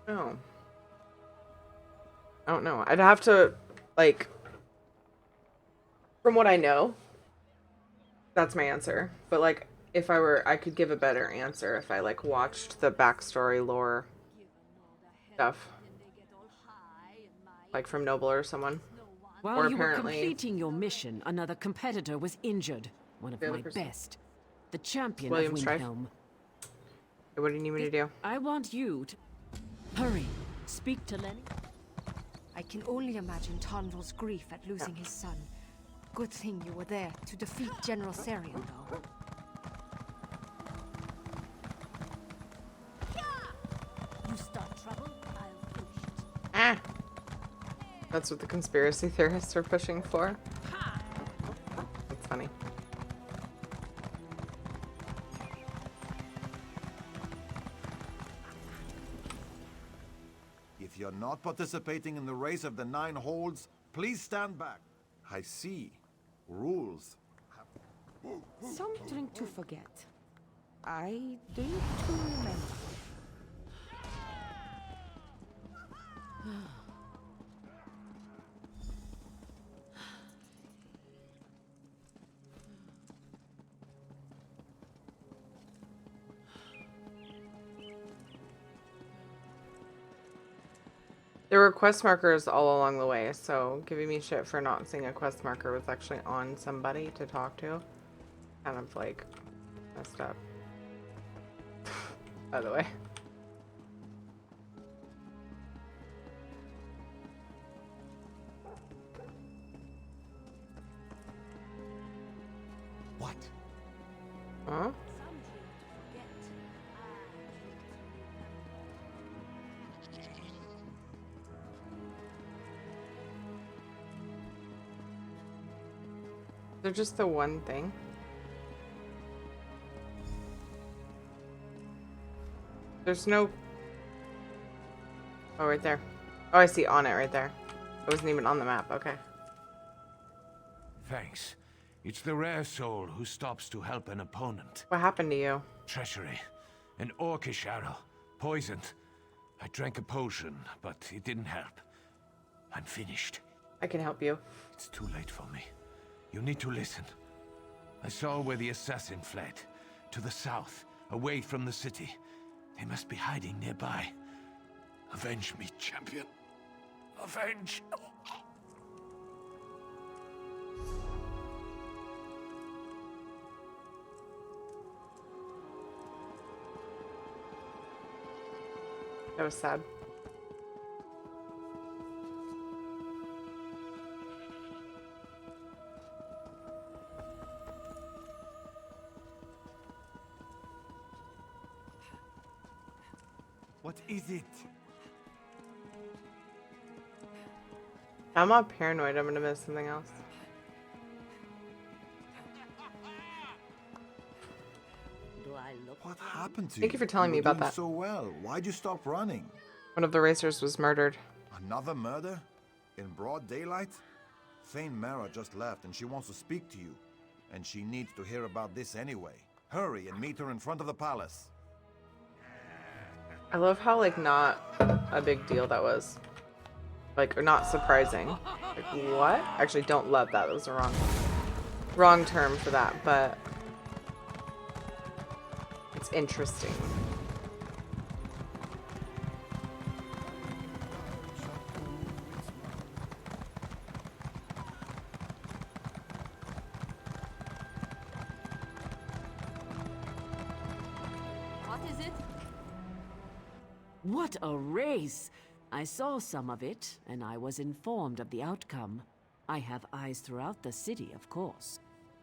no, I don't know. I'd have to, like, from what I know, that's my answer. But like, if I could give a better answer if I like watched the backstory lore stuff, like from Noble or someone. While Or you were apparently completing your mission, another competitor was injured. One of The other my person. best. The champion William of Strife. Windhelm. Okay, what do you need me to do? I want you to... Hurry. Speak to Lenny. I can only imagine Tonval's grief at losing his son. Good thing you were there to defeat General Sarian, though. You start trouble, I'll finish it. Ah! That's what the conspiracy theorists are pushing for. That's funny. If you're not participating in the race of the 9 holds, please stand back. I see. Rules. Some drink to forget. I drink to remember. There were quest markers all along the way, so giving me shit for not seeing a quest marker was actually on somebody to talk to. Kind of like messed up. By the way. What? Huh? They're just the one thing. There's no... Oh, right there. Oh, I see on it right there. It wasn't even on the map. Okay. Thanks. It's the rare soul who stops to help an opponent. What happened to you? Treachery. An orcish arrow. Poisoned. I drank a potion, but it didn't help. I'm finished. I can help you. It's too late for me. You need to listen. I saw where the assassin fled. To the south, away from the city. They must be hiding nearby. Avenge me, champion. Avenge! That was sad. What is it? I'm all paranoid I'm gonna miss something else. What happened to you? Thank you for telling me were about doing that. so well. Why'd you stop running? One of the racers was murdered. Another murder? In broad daylight? Thane Mara just left and she wants to speak to you. And she needs to hear about this anyway. Hurry and meet her in front of the palace. I love how, like, not a big deal that was. Like, or not surprising. Like, what? Actually, don't love that. That was the wrong term for that, but it's interesting. What is it? What a race! I saw some of it, and I was informed of the outcome. I have eyes throughout the city, of course.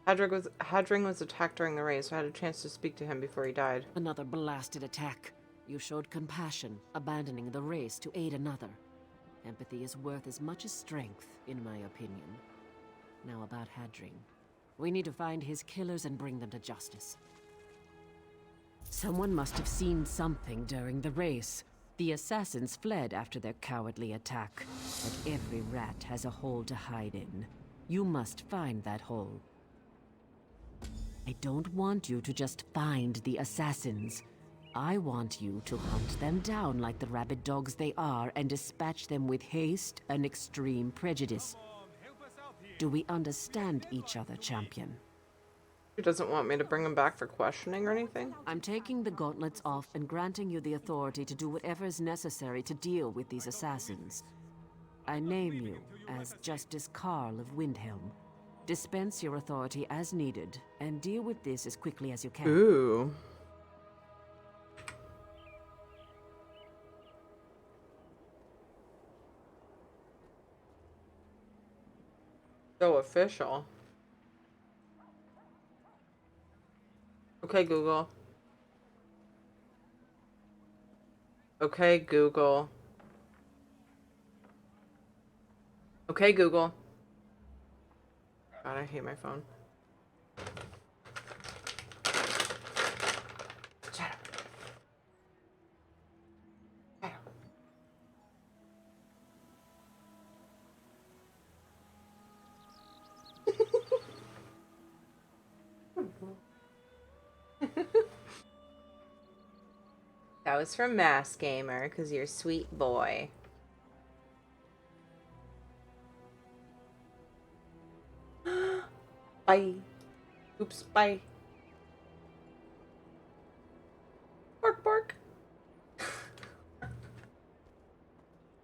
Hadring was attacked during the race, so I had a chance to speak to him before he died. Another blasted attack. You showed compassion, abandoning the race to aid another. Empathy is worth as much as strength, in my opinion. Now about Hadring. We need to find his killers and bring them to justice. Someone must have seen something during the race. The assassins fled after their cowardly attack, but every rat has a hole to hide in. You must find that hole. I don't want you to just find the assassins. I want you to hunt them down like the rabid dogs they are and dispatch them with haste and extreme prejudice. Do we understand each other, champion? He doesn't want me to bring him back for questioning or anything? I'm taking the gauntlets off and granting you the authority to do whatever is necessary to deal with these assassins. I name you as Justice Carl of Windhelm. Dispense your authority as needed, and deal with this as quickly as you can. Ooh. So official. Okay, Google. Okay, Google. Okay, Google. God, I hate my phone. Shut up. Shut up. That was from Mass Gamer, because you're a sweet boy. Bye. Oops, bye. Bark, bark.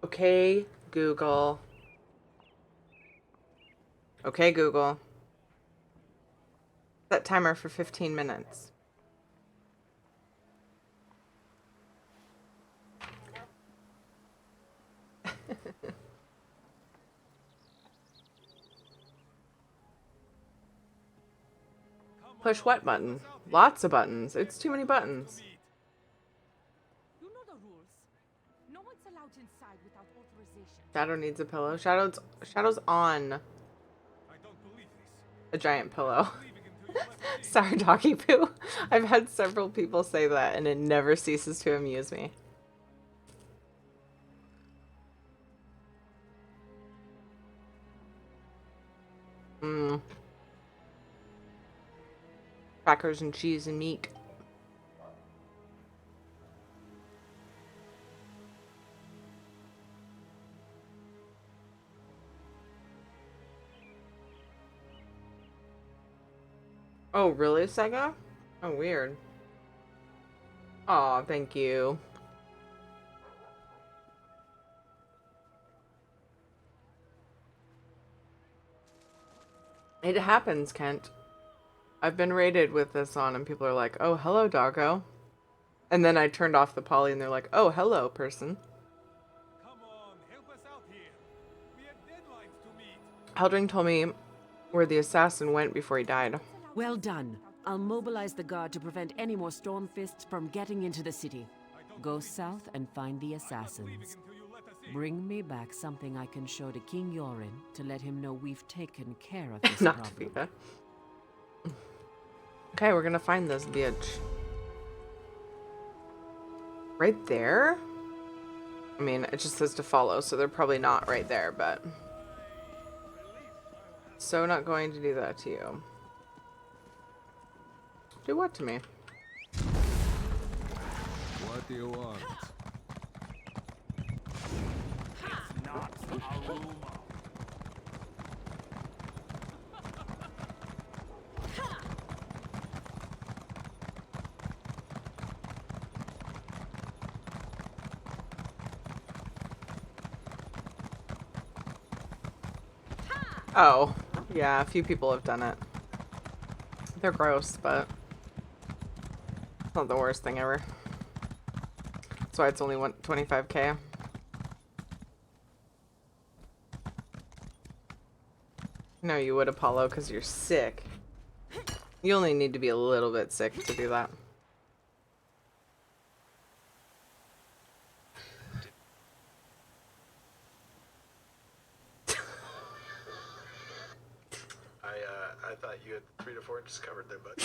Okay, Google. Okay, Google. Set timer for 15 minutes. Push what button? Lots of buttons. It's too many buttons. You know the rules. No one's allowed inside without authorization. Shadow needs a pillow. Shadow's on a giant pillow. Sorry, Doggy Poo. I've had several people say that, and it never ceases to amuse me. Crackers and cheese and meat. Oh, really, Sega? Oh, weird. Aw, thank you. It happens, Kent. I've been raided with this on, and people are like, oh, hello, doggo. And then I turned off the poly, and they're like, oh, hello, person. Come on, help us out here. We have deadlines to meet. Haldring told me where the assassin went before he died. Well done. I'll mobilize the guard to prevent any more Stormfists from getting into the city. Go south and find the assassins. Bring me back something I can show to King Yorin to let him know we've taken care of this Not problem. Tafika. Okay, we're gonna find this bitch. Right there? I mean, it just says to follow, so they're probably not right there, but... So not going to do that to you. Do what to me? What do you want? It's not a rumor. Oh, yeah, a few people have done it. They're gross, but it's not the worst thing ever. That's why it's only 25k. No, you would, Apollo, because you're sick. You only need to be a little bit sick to do that. I thought you had 3 to 4 inches covered there, but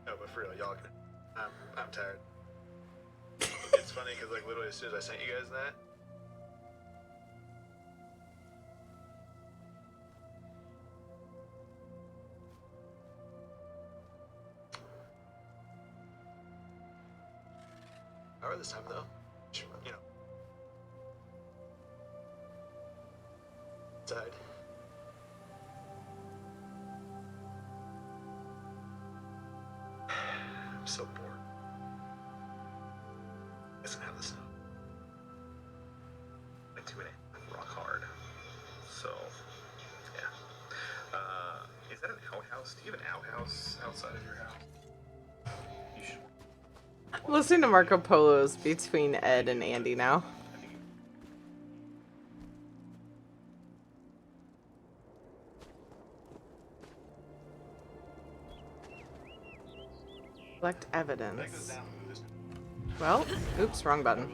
no, but for real, y'all can. I'm tired. It's funny because like literally as soon as I sent you guys that. Hour this time though, you know. Died. I'm so bored. It's gonna have the snow. Like 2 minutes. Rock hard. So, yeah. Is that an outhouse? Do you have an outhouse outside of your house? You should. I'm listening to Marco Polo's between Ed and Andy now. Collect evidence. Well, oops, wrong button.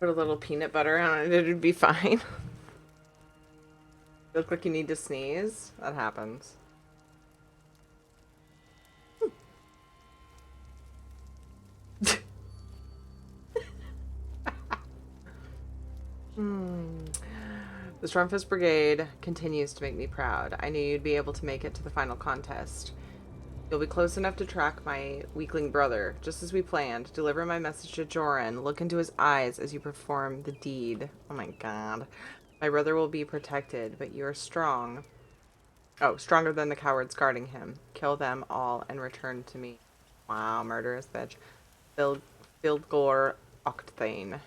Put a little peanut butter on it, it'd be fine. You look like you need to sneeze. That happens. The Stormfist Brigade continues to make me proud. I knew you'd be able to make it to the final contest. You'll be close enough to track my weakling brother, just as we planned. Deliver my message to Joran. Look into his eyes as you perform the deed. Oh my god. My brother will be protected, but you are strong. Oh, stronger than the cowards guarding him. Kill them all and return to me. Wow, murderous bitch. Fildgor Octane.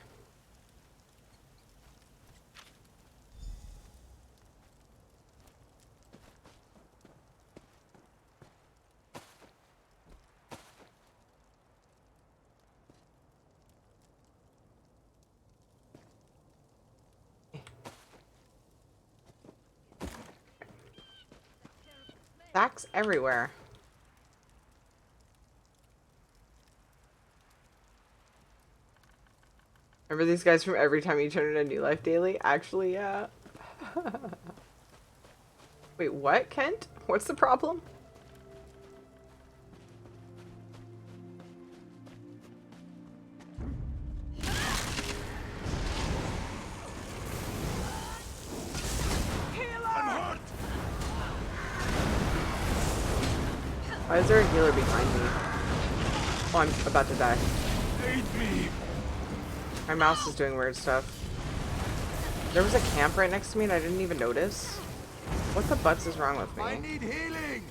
Sacks everywhere. Remember these guys from Every Time You Turn in a New Life Daily? Actually, yeah. Wait, what, Kent? What's the problem? Why is there a healer behind me? Oh, I'm about to die. Aid me. My mouse is doing weird stuff. There was a camp right next to me and I didn't even notice. What the butts is wrong with me? I need healing.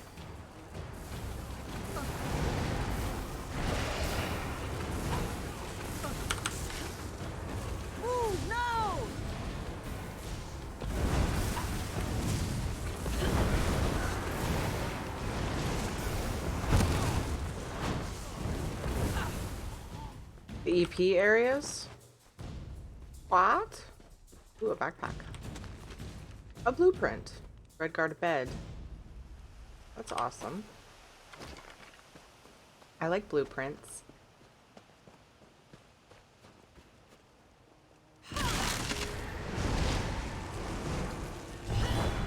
Ooh, no! The EP areas? What? Ooh, a backpack. A blueprint. Redguard bed. That's awesome. I like blueprints.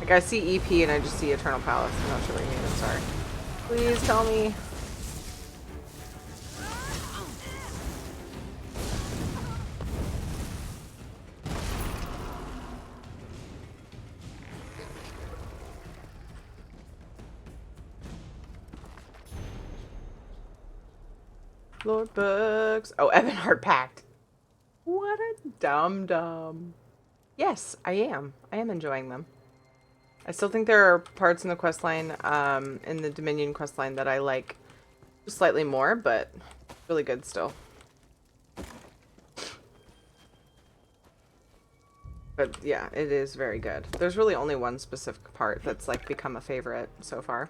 Like, I see EP and I just see Eternal Palace. I'm not sure what you mean. I'm sorry. Please tell me. Lord Books. Oh, Ebonhart Pact. What a dum-dum. Yes, I am. I am enjoying them. I still think there are parts in the questline, in the Dominion questline that I like just slightly more, but really good still. But yeah, it is very good. There's really only one specific part that's like become a favorite so far.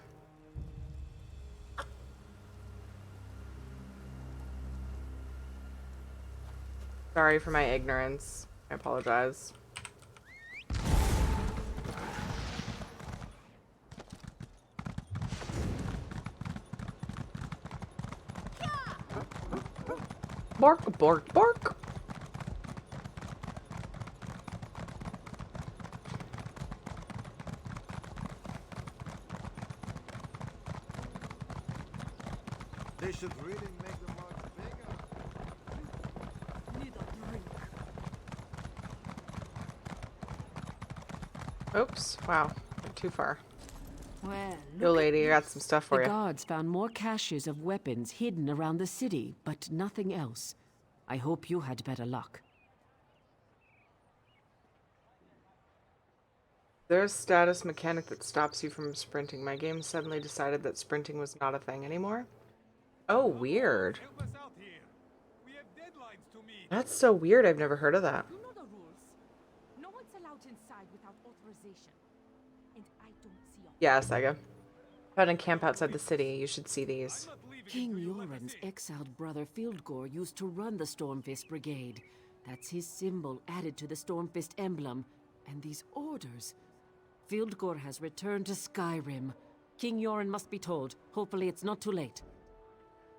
Sorry for my ignorance. I apologize. Bark, bark, bark. They should really make the marks bigger. Need a drink. Oops. Wow. Went too far. Well, Yo, look at lady, I got this. some stuff for The you. guards found more caches of weapons hidden around the city, but nothing else. I hope you had better luck. There's a status mechanic that stops you from sprinting. My game suddenly decided that sprinting was not a thing anymore. Oh, weird. That's so weird. I've never heard of that. You know the rules. No one's allowed inside without authorization. And I don't see a Yeah, Saga. Found a camp outside the city. You should see these. King Yoren's exiled brother Fildgor used to run the Stormfist Brigade. That's his symbol added to the Stormfist emblem. And these orders. Fildgor has returned to Skyrim. King Yoren must be told. Hopefully it's not too late.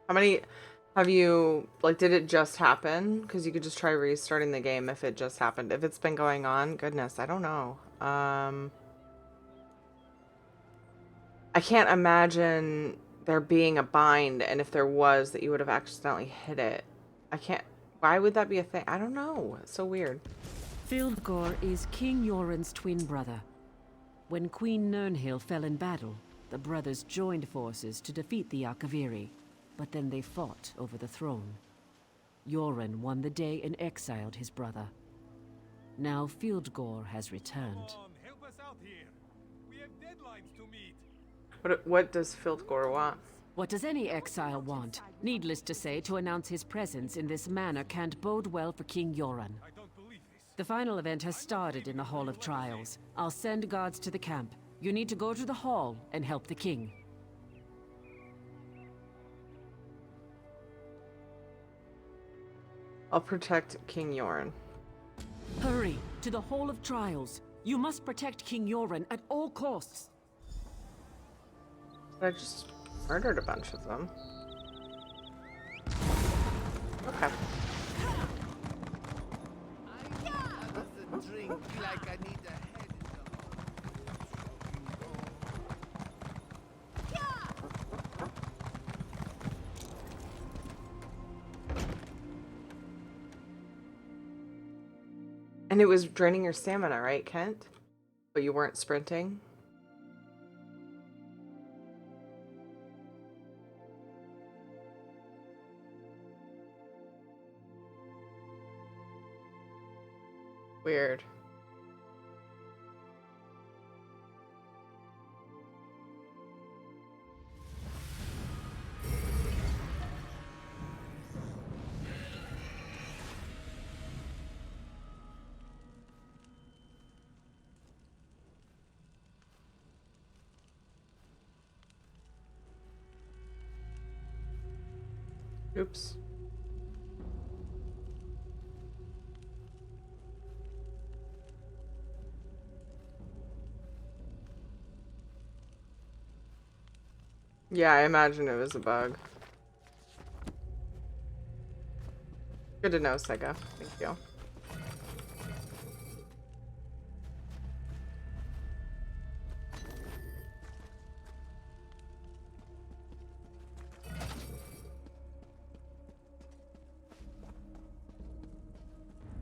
How Have you, like, did it just happen? Because you could just try restarting the game if it just happened. If it's been going on, goodness, I don't know. I can't imagine there being a bind, and if there was, that you would have accidentally hit it. I can't, why would that be a thing? I don't know. It's so weird. Fildgor is King Yoren's twin brother. When Queen Nirnhill fell in battle, the brothers joined forces to defeat the Akaviri, but then they fought over the throne. Yoren won the day and exiled his brother. Now Fildgor has returned. Help us out here. We have deadlines to meet. What does Fildgor want? What does any exile want? Needless to say, to announce his presence in this manor can't bode well for King Yoren. The final event has started in the Hall of Trials. I'll send guards to the camp. You need to go to the hall and help the king. I'll protect King Yoren. Hurry to the Hall of Trials. You must protect King Yoren at all costs. I just murdered a bunch of them. Okay. Drink like I need a head. And it was draining your stamina, right, Kent? But you weren't sprinting? Weird. Oops. Yeah, I imagine it was a bug. Good to know, Sega. Thank you.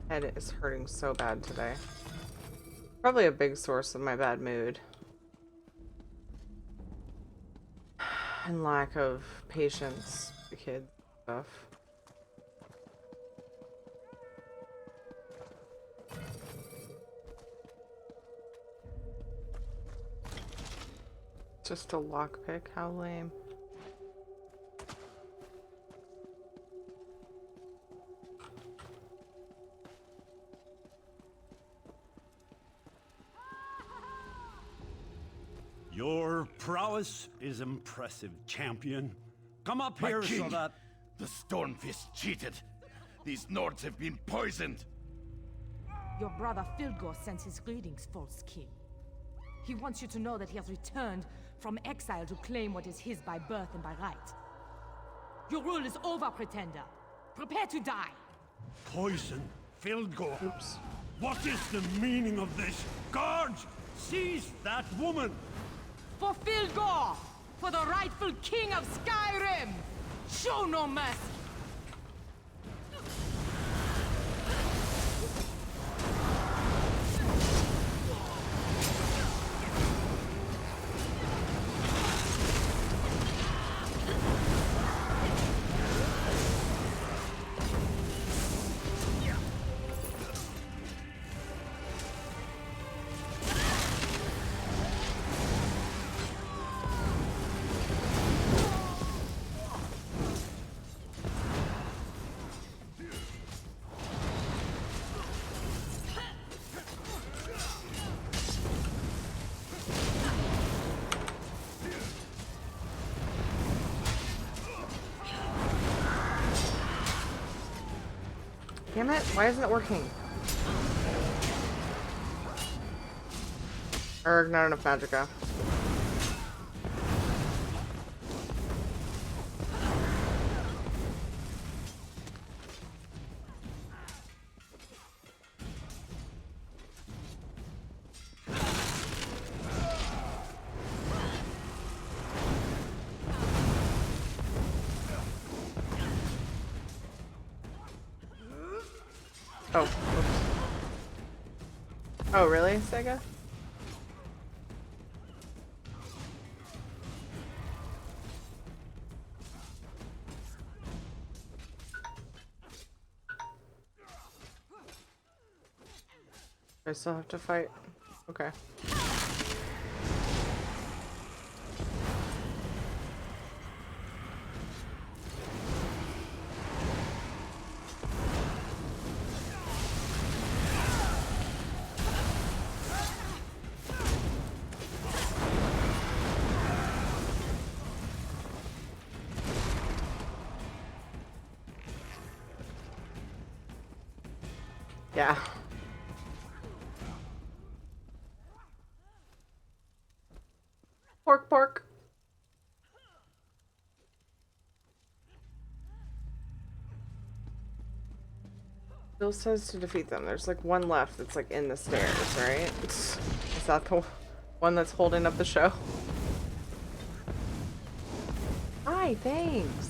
Head is hurting so bad today. Probably a big source of my bad mood. And lack of patience for kids and stuff. Just a lockpick, how lame. Your prowess is impressive, champion. Come up My here so king, that... the Stormfist cheated. These Nords have been poisoned. Your brother Fildgor sends his greetings, false king. He wants you to know that he has returned from exile to claim what is his by birth and by right. Your rule is over, pretender. Prepare to die. Poison, Fildgor. Oops. What is the meaning of this? Guards, seize that woman! For Fildgor! For the rightful king of Skyrim! Show no mercy! Damn it, why isn't it working? Erg, not enough magicka. Oh, oops. Oh, really, Sega? I still have to fight. Okay. Yeah. Pork, pork. Bill says to defeat them. There's like one left that's like in the stairs, right? Is that the one that's holding up the show? Hi, thanks.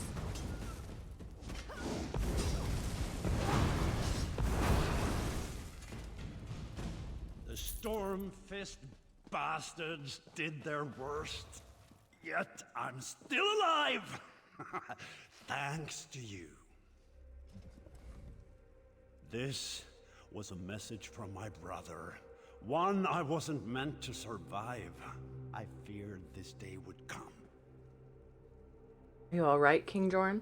The Stormfist bastards did their worst, yet I'm still alive! Thanks to you. This was a message from my brother. One I wasn't meant to survive. I feared this day would come. Are you alright, King Jorn?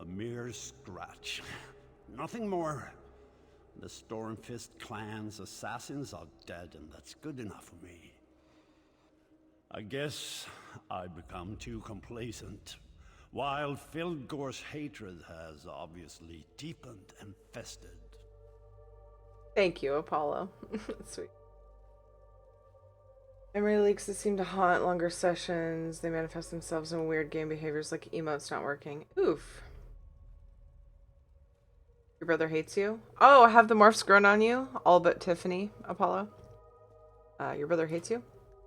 A mere scratch. Nothing more. The Stormfist clan's assassins are dead, and that's good enough for me. I guess I've become too complacent, while Fildgor's hatred has obviously deepened and festered. Thank you, Apollo. Sweet. Memory leaks that seem to haunt longer sessions. They manifest themselves in weird game behaviors like emotes not working. Oof. Your brother hates you? Oh, have the morphs grown on you? All but Tiffany, Apollo. Your brother hates you?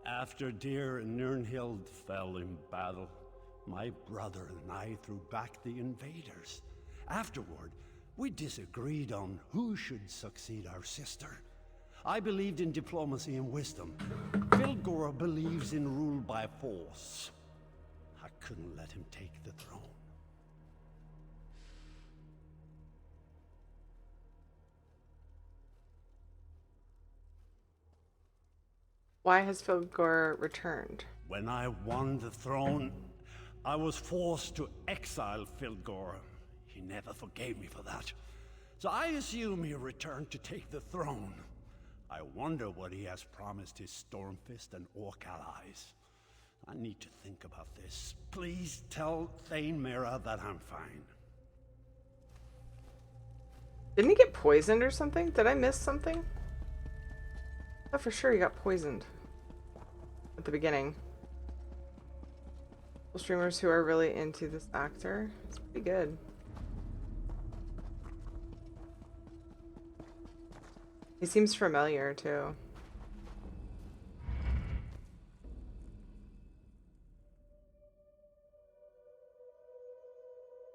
After dear Nirnhild fell in battle, my brother and I threw back the invaders. Afterward, we disagreed on who should succeed our sister. I believed in diplomacy and wisdom. Fildgor believes in rule by force. I couldn't let him take the throne. Why has Fildgor returned? When I won the throne, I was forced to exile Fildgor. He never forgave me for that. So I assume he returned to take the throne. I wonder what he has promised his Stormfist and Orc allies. I need to think about this. Please tell Thane Mera that I'm fine. Didn't he get poisoned or something? Did I miss something? I thought for sure he got poisoned at the beginning. Streamers who are really into this actor. It's pretty good. He seems familiar too.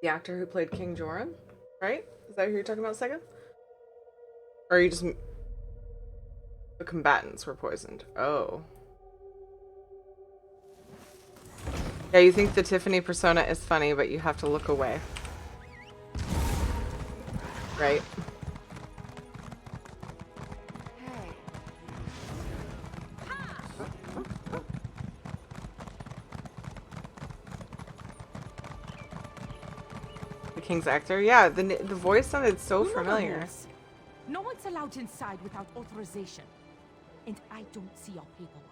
The actor who played King Joran, right? Is that who you're talking about, Sega? Or are you just... The combatants were poisoned. Oh. Yeah, you think the Tiffany persona is funny, but you have to look away. Right? The King's actor? Yeah, the voice sounded so familiar. No one's allowed inside without authorization. And I don't see your paperwork.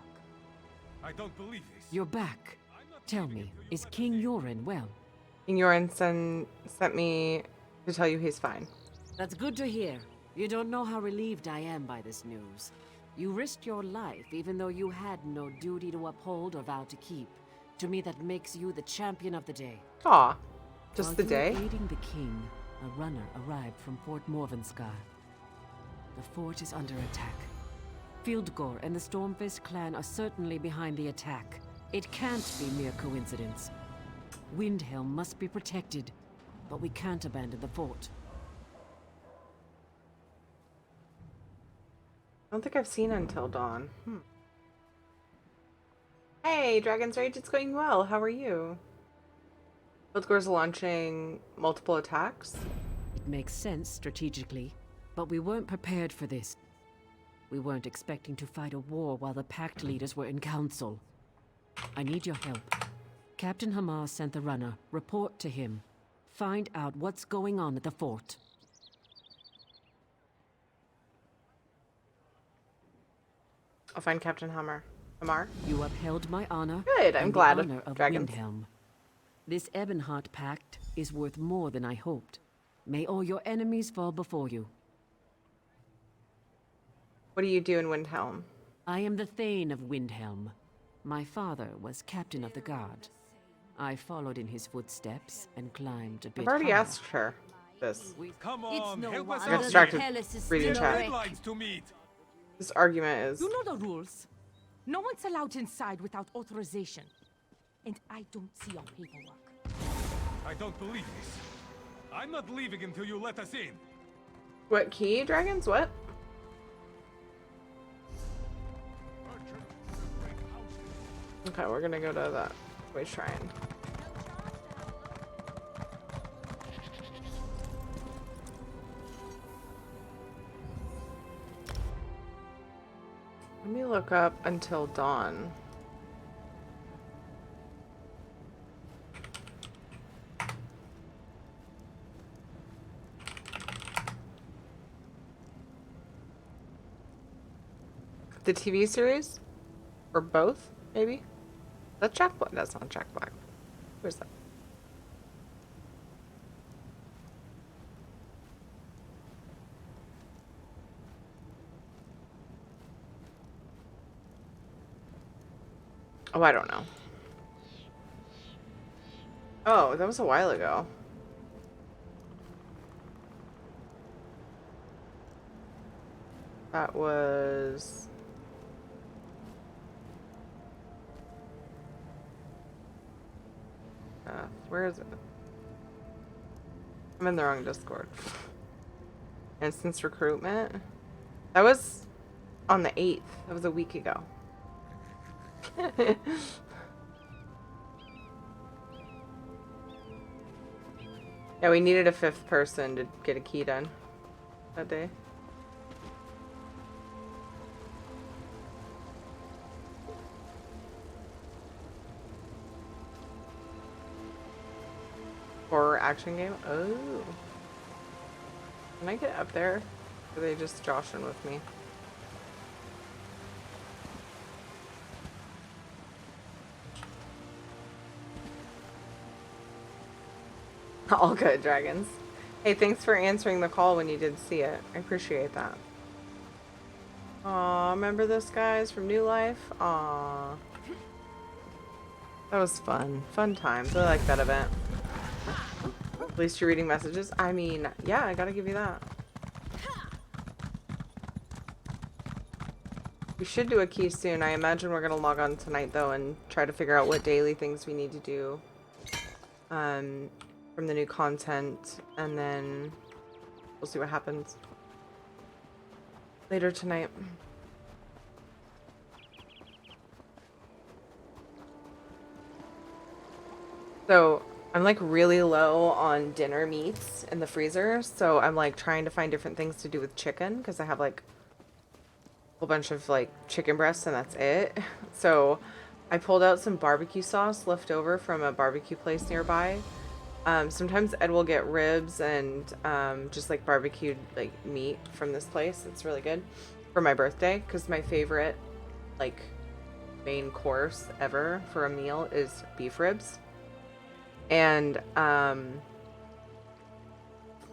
I don't believe this. You're back. Tell me, is King Joran well? King Joran sent me to tell you he's fine. That's good to hear. You don't know how relieved I am by this news. You risked your life even though you had no duty to uphold or vow to keep. To me, that makes you the champion of the day. Aw, just the While day? you were aiding the king, a runner arrived from Fort Morvenskar. The fort is under attack. Fildgor and the Stormfist clan are certainly behind the attack. It can't be mere coincidence. Windhelm must be protected, but we can't abandon the fort. I don't think I've seen Until Dawn. Hey, Dragon's Rage, it's going well. How are you? Buildgore's launching multiple attacks. It makes sense strategically, but we weren't prepared for this. We weren't expecting to fight a war while the Pact leaders were in council. I need your help. Captain Hamar sent the runner. Report to him. Find out what's going on at the fort. I'll find Captain Hamar. Hamar? You upheld my honor. Good, I'm and glad. The honor of Dragons. Windhelm. This Ebonhart pact is worth more than I hoped. May all your enemies fall before you. What do you do in Windhelm? I am the Thane of Windhelm. My father was captain of the guard. I followed in his footsteps and climbed a bit I've already higher. asked her this. Come It's on, no help us wonder Got out. distracted Hellas is reading still chat. awake. Deadlines to meet. This argument is... You know the rules. No one's allowed inside without authorization. And I don't see your paperwork. I don't believe this. I'm not leaving until you let us in. What key, Dragons? What? Okay, we're gonna go to that way shrine. Let me look up Until Dawn. The TV series? Or both, maybe? That's Jack Black. That's not Jack Black. Where's that? Oh, I don't know. Oh, that was a while ago. That was... where is it? I'm in the wrong Discord. Instance recruitment? That was on the 8th. That was a week ago. Yeah, we needed a 5th person to get a key done that day. Horror action game? Oh. Can I get up there? Or are they just joshing with me? All good, Dragons. Hey, thanks for answering the call when you did see it. I appreciate that. Aw, remember this, guys, from New Life? Aw. That was fun. Fun times. I like that event. At least you're reading messages. I mean, yeah, I gotta give you that. We should do a key soon. I imagine we're gonna log on tonight, though, and try to figure out what daily things we need to do. From the new content, and then we'll see what happens later tonight. So I'm like really low on dinner meats in the freezer, so I'm like trying to find different things to do with chicken because I have like a whole bunch of like chicken breasts and that's it. So I pulled out some barbecue sauce left over from a barbecue place nearby. Sometimes Ed will get ribs and just like barbecued like meat from this place. It's really good for my birthday because my favorite like main course ever for a meal is beef ribs. And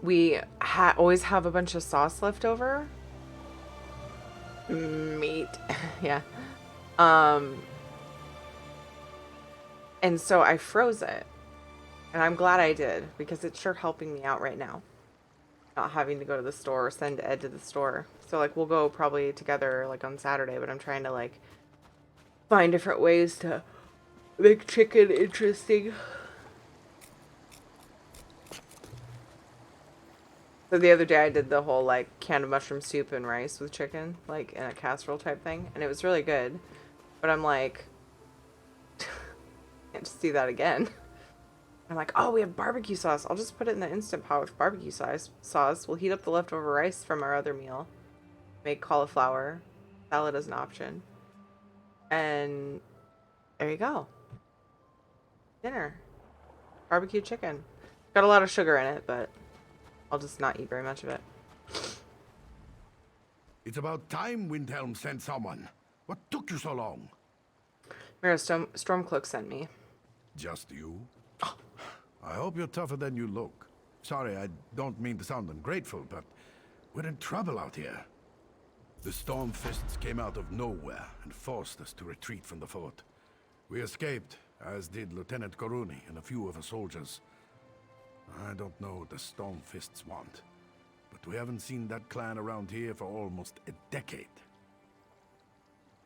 we always have a bunch of sauce left over. Meat. Yeah. And so I froze it. And I'm glad I did, because it's sure helping me out right now. Not having to go to the store or send Ed to the store. So, like, we'll go probably together, like, on Saturday, but I'm trying to, like, find different ways to make chicken interesting. So So the other day I did the whole like canned mushroom soup and rice with chicken, like in a casserole type thing, and it was really good. But I'm like, can't just do that again. I'm like, oh, we have barbecue sauce. I'll just put it in the Instant Pot with barbecue sauce. We'll heat up the leftover rice from our other meal. Make cauliflower salad as an option. And there you go. Dinner. Barbecue chicken. Got a lot of sugar in it, but I'll just not eat very much of it. It's about time Windhelm sent someone. What took you so long? Mira Stormcloak sent me. Just you? I hope you're tougher than you look. Sorry, I don't mean to sound ungrateful, but we're in trouble out here. The Stormfists came out of nowhere and forced us to retreat from the fort. We escaped, as did Lieutenant Koruni and a few of her soldiers. I don't know what the Stormfists want, but we haven't seen that clan around here for almost a decade.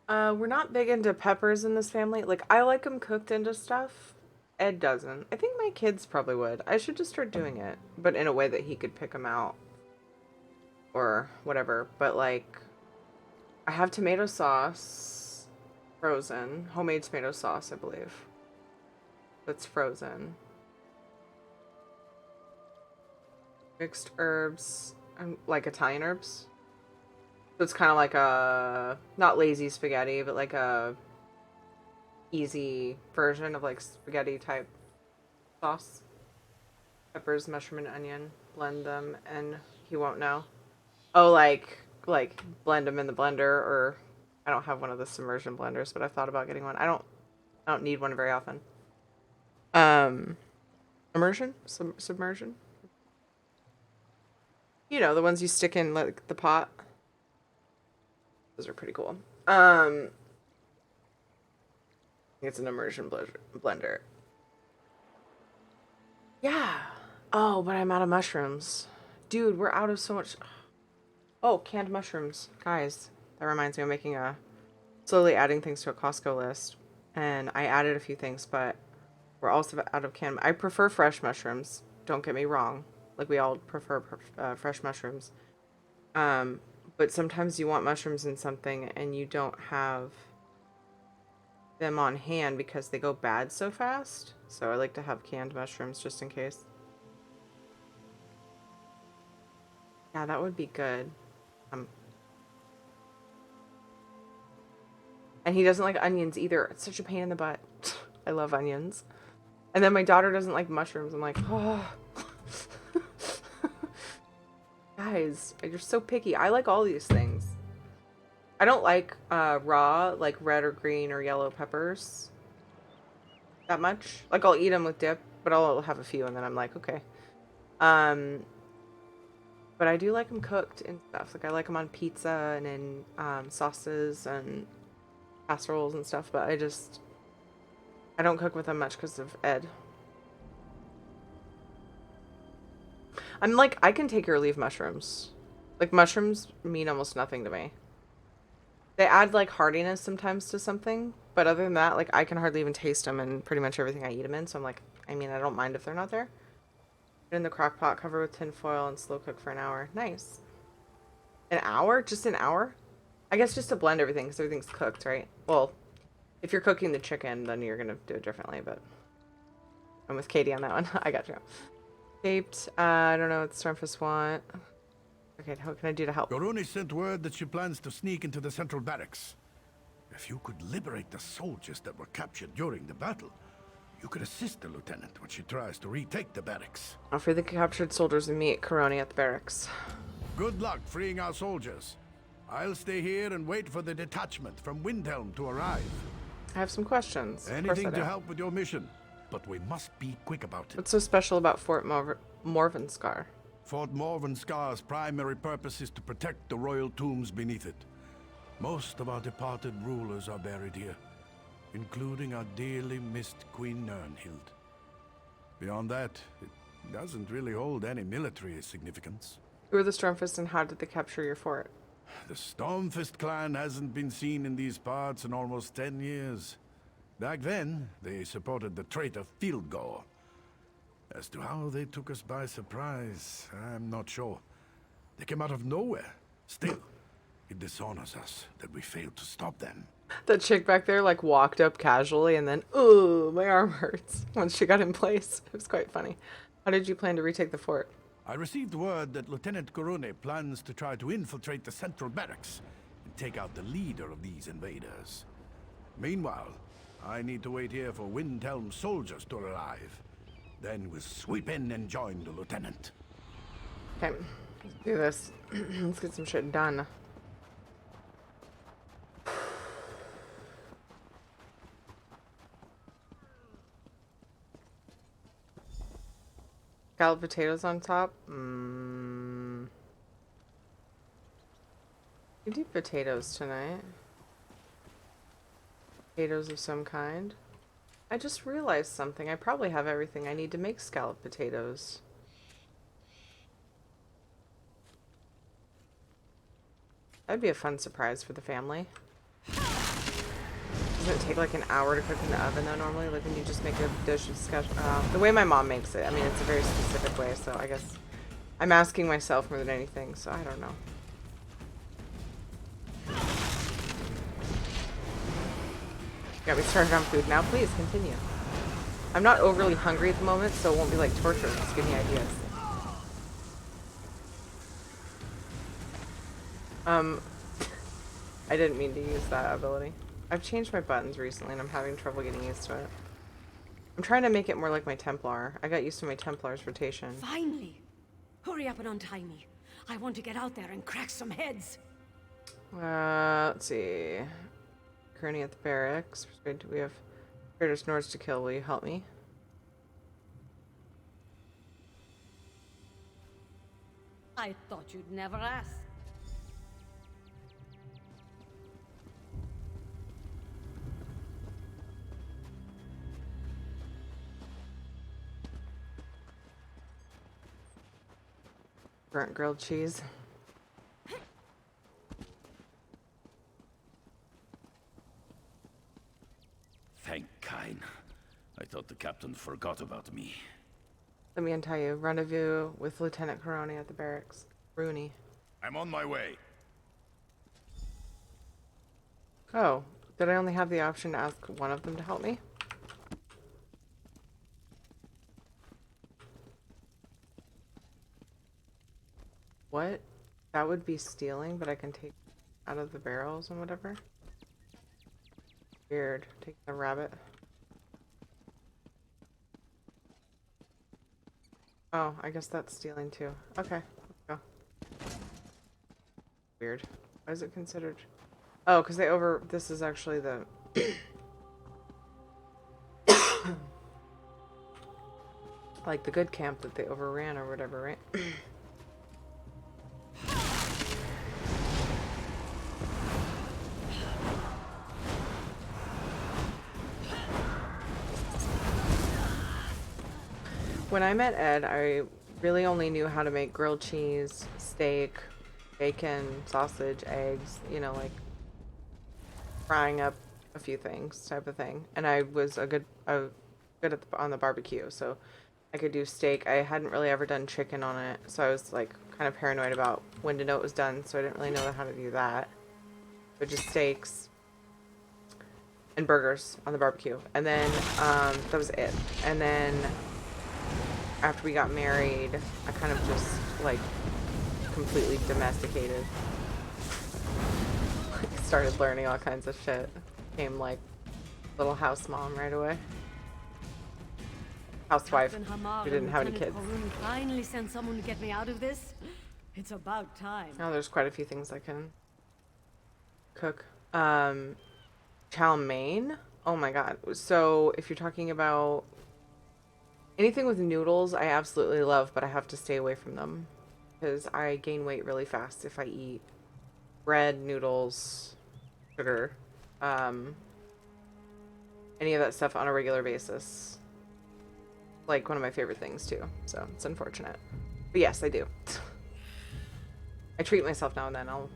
We're not big into peppers in this family. Like, I like them cooked into stuff. Ed doesn't. I think my kids probably would. I should just start doing it, but in a way that he could pick them out. Or whatever. But, like, I have tomato sauce. Frozen. Homemade tomato sauce, I believe. That's frozen. Mixed herbs. Like Italian herbs. So it's kind of like a, not lazy spaghetti, but like a easy version of like spaghetti type sauce. Peppers, mushroom, and onion. Blend them, and he won't know. Oh, like blend them in the blender, or I don't have one of the submersion blenders, but I've thought about getting one. I don't need one very often. Immersion? Submersion? You know, the ones you stick in like the pot. Those are pretty cool. It's an immersion blender. Yeah. Oh, but I'm out of mushrooms. Dude, we're out of so much. Oh, canned mushrooms. Guys, that reminds me, I'm making slowly adding things to a Costco list. And I added a few things, but we're also out of canned. I prefer fresh mushrooms. Don't get me wrong. Like, we all prefer fresh mushrooms. But sometimes you want mushrooms in something and you don't have them on hand because they go bad so fast. So I like to have canned mushrooms just in case. Yeah, that would be good. And he doesn't like onions either. It's such a pain in the butt. I love onions. And then my daughter doesn't like mushrooms. I'm like, oh. Guys, you're so picky. I like all these things. I don't like raw, like red or green or yellow peppers that much. Like, I'll eat them with dip, but I'll have a few and then I'm like, okay. But I do like them cooked and stuff. Like, I like them on pizza and in sauces and casseroles and stuff, but I don't cook with them much because of Ed. I'm like, I can take or leave mushrooms. Like, mushrooms mean almost nothing to me. They add, like, hardiness sometimes to something, but other than that, like, I can hardly even taste them in pretty much everything I eat them in, so I'm like, I mean, I don't mind if they're not there. Put in the crock pot, cover with tin foil, and slow cook for an hour. Nice. An hour? Just an hour? I guess just to blend everything, because everything's cooked, right? Well, if you're cooking the chicken, then you're gonna do it differently, but I'm with Katie on that one. I got you. Shaped. I don't know what the Stormfists want. Okay, what can I do to help? Koruni sent word that she plans to sneak into the central barracks. If you could liberate the soldiers that were captured during the battle, you could assist the lieutenant when she tries to retake the barracks. I'll free the captured soldiers and meet Koroni at the barracks. Good luck freeing our soldiers. I'll stay here and wait for the detachment from Windhelm to arrive. I have some questions. Anything to help with your mission, but we must be quick about it. What's so special about Fort Morvenskar? Fort Morvenskar's primary purpose is to protect the royal tombs beneath it. Most of our departed rulers are buried here, including our dearly missed Queen Nirnhild. Beyond that, it doesn't really hold any military significance. Who are the Stormfists and how did they capture your fort? The Stormfist clan hasn't been seen in these parts in almost 10 years. Back then, they supported the traitor Fildgor. As to how they took us by surprise, I'm not sure. They came out of nowhere. Still, it dishonors us that we failed to stop them. The chick back there like walked up casually and then, ooh, my arm hurts once she got in place. It was quite funny. How did you plan to retake the fort? I received word that Lieutenant Corone plans to try to infiltrate the central barracks and take out the leader of these invaders. Meanwhile, I need to wait here for Windhelm soldiers to arrive. Then we'll sweep in and join the lieutenant. Okay, let's do this. Let's get some shit done. Scalloped potatoes on top. We do potatoes tonight. Potatoes of some kind. I just realized something. I probably have everything I need to make scalloped potatoes. That'd be a fun surprise for the family. Doesn't it take like an hour to cook in the oven though normally? Like when you just make a dish of the way my mom makes it. I mean, it's a very specific way, so I guess I'm asking myself more than anything, so I don't know. Got me started on food now. Please continue. I'm not overly hungry at the moment, so it won't be like torture. Just give me ideas. I didn't mean to use that ability. I've changed my buttons recently and I'm having trouble getting used to it. I'm trying to make it more like my Templar. I got used to my Templar's rotation. Finally! Hurry up and untie me. I want to get out there and crack some heads. Let's see. Kearney at the barracks. We have traitors Nords to kill. Will you help me? I thought you'd never ask. Burnt grilled cheese. Thank Kine. I thought the captain forgot about me. Let me untie you. Rendezvous with Lieutenant Corone at the barracks. Rooney. I'm on my way. Oh, did I only have the option to ask one of them to help me? What? That would be stealing, but I can take out of the barrels and whatever. Weird. Take the rabbit. Oh, I guess that's stealing too. Okay, let's go. Weird. Why is it considered? Oh, because this is actually the... like the good camp that they overran or whatever, right? When I met Ed, I really only knew how to make grilled cheese, steak, bacon, sausage, eggs, you know, like frying up a few things type of thing. And I was good at on the barbecue, so I could do steak. I hadn't really ever done chicken on it, so I was like kind of paranoid about when to know it was done, so I didn't really know how to do that. But just steaks and burgers on the barbecue. And then that was it. And then after we got married, I kind of just like completely domesticated. Started learning all kinds of shit. Became like little house mom right away. Housewife who didn't have any kids. Finally send someone to get me out of this. It's about time. Oh, there's quite a few things I can cook. Chow mein. Oh my god. So if you're talking about anything with noodles, I absolutely love, but I have to stay away from them because I gain weight really fast if I eat bread, noodles, sugar, any of that stuff on a regular basis. Like one of my favorite things too, so it's unfortunate. But yes, I do. I treat myself now and then. I'll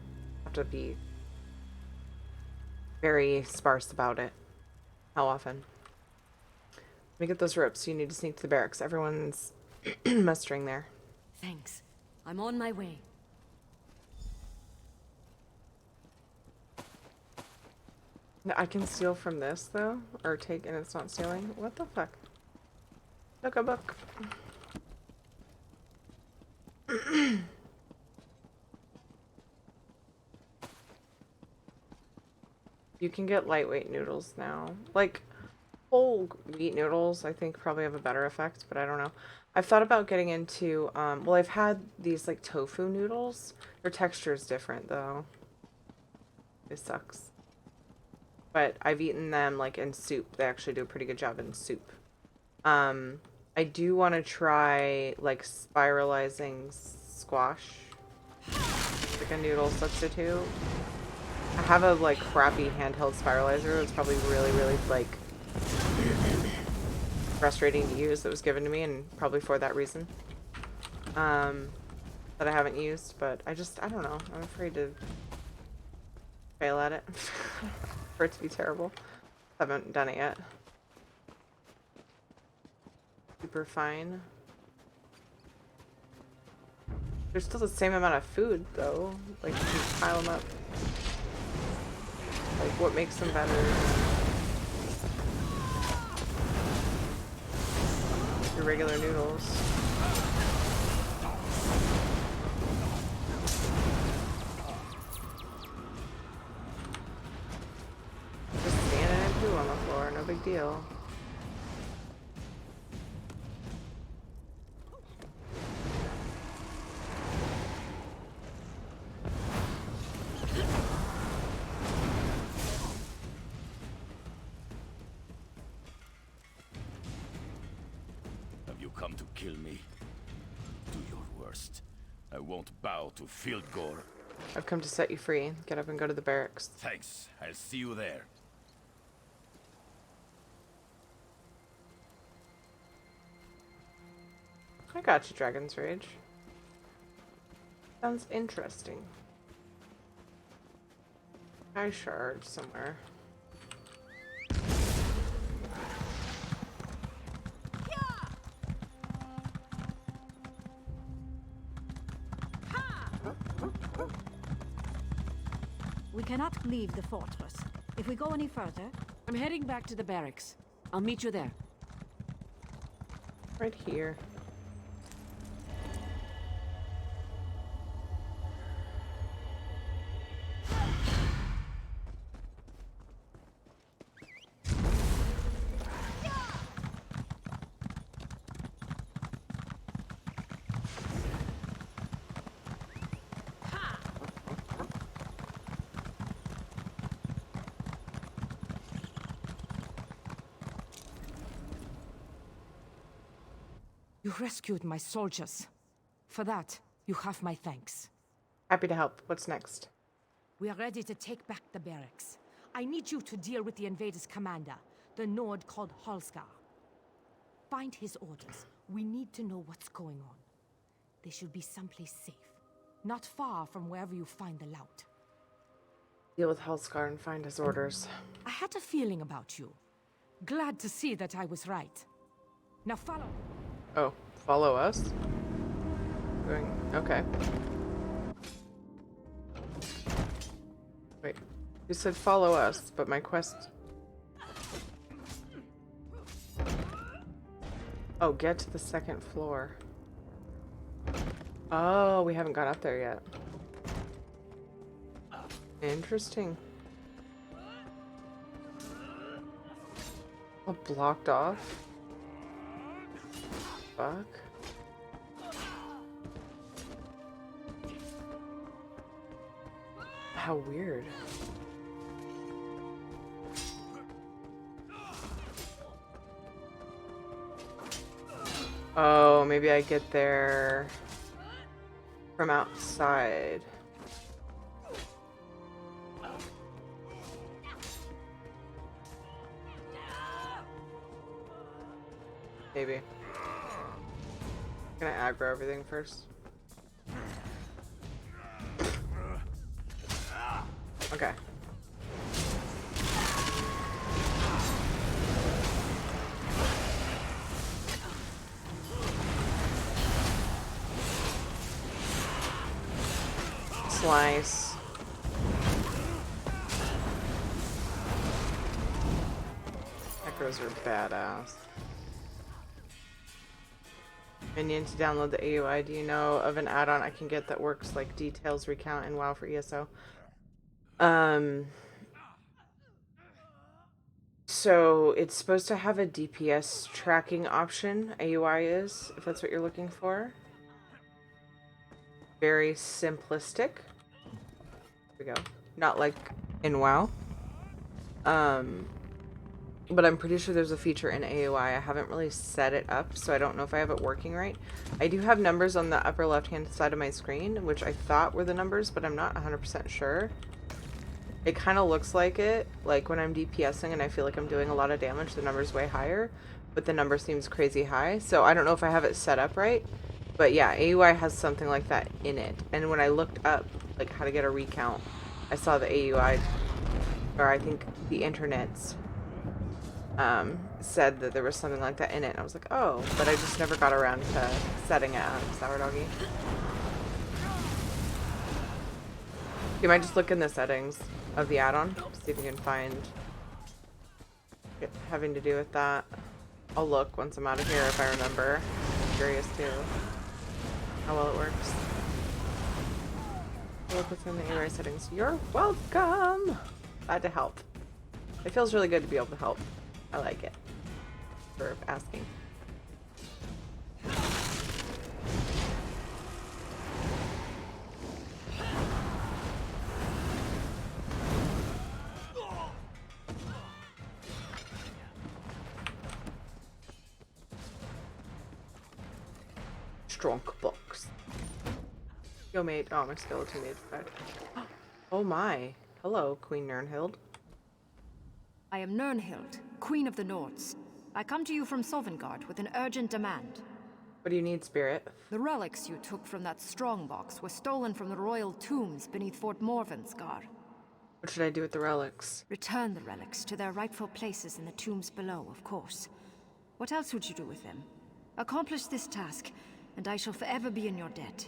have to be very sparse about it. How often? Let me get those ropes. You need to sneak to the barracks. Everyone's mustering there. Thanks. I'm on my way. I can steal from this though, or take, and it's not stealing. What the fuck? Look, a book. You can get lightweight noodles now. Like, whole wheat noodles, I think, probably have a better effect, but I don't know. I've thought about getting into, well, I've had these, like, tofu noodles. Their texture is different, though. It sucks. But I've eaten them, like, in soup. They actually do a pretty good job in soup. I do want to try, like, spiralizing squash. Like a noodle substitute. I have a, like, crappy handheld spiralizer. It's probably really, really, like, frustrating to use. That was given to me, and probably for that reason. That I haven't used, but I don't know. I'm afraid to fail at it. For it to be terrible. Haven't done it yet. Super fine. There's still the same amount of food, though. Like, you can pile them up. Like, what makes them better? Your regular noodles. Just standing and poo on the floor, no big deal. Come to kill me. Do your worst. I won't bow to field gore. I've come to set you free. Get up and go to the barracks. Thanks. I'll see you there. I got you, Dragon's Rage. Sounds interesting. I shard somewhere. We cannot leave the fortress. If we go any further... I'm heading back to the barracks. I'll meet you there. Right here. You rescued my soldiers. For that, you have my thanks. Happy to help. What's next? We are ready to take back the barracks. I need you to deal with the invaders' commander, the Nord called Halskar. Find his orders. We need to know what's going on. They should be someplace safe, not far from wherever you find the lout. Deal with Halskar and find his orders. I had a feeling about you. Glad to see that I was right. Now follow. Oh, follow us? Okay. Wait, you said follow us, but my quest... Oh, get to the second floor. Oh, we haven't got up there yet. Interesting. All blocked off. Fuck. How weird. Oh, maybe I get there from outside. Maybe. Can I aggro everything first? Okay. Slice. Echoes are badass. I need to download the AUI. Do you know of an add-on I can get that works like details recount and WoW for ESO? So it's supposed to have a DPS tracking option, AUI is, if that's what you're looking for. Very simplistic. Here we go. Not like in WoW. But I'm pretty sure there's a feature in AUI. I haven't really set it up, so I don't know if I have it working right. I do have numbers on the upper left-hand side of my screen, which I thought were the numbers, but I'm not 100% sure. It kind of looks like it, like when I'm DPSing and I feel like I'm doing a lot of damage, the number's way higher, but the number seems crazy high. So I don't know if I have it set up right, but yeah, AUI has something like that in it. And when I looked up like how to get a recount, I saw the AUI, or I think the internet's said that there was something like that in it, and I was like, oh, but I just never got around to setting it up. Sour doggy. You might just look in the settings of the add-on, see if you can find it having to do with that. I'll look once I'm out of here if I remember. I'm curious too how well it works. I'll look within the AUI settings. You're welcome! Glad to help. It feels really good to be able to help. I like it. For asking. Strong box. Yo, mate. Oh, my skeleton mate's back. Oh my. Hello, Queen Nernhild. I am Nernhild, Queen of the Nords. I come to you from Sovngarde with an urgent demand. What do you need, Spirit? The relics you took from that strongbox were stolen from the royal tombs beneath Fort Morvenskar. What should I do with the relics? Return the relics to their rightful places in the tombs below, of course. What else would you do with them? Accomplish this task, and I shall forever be in your debt.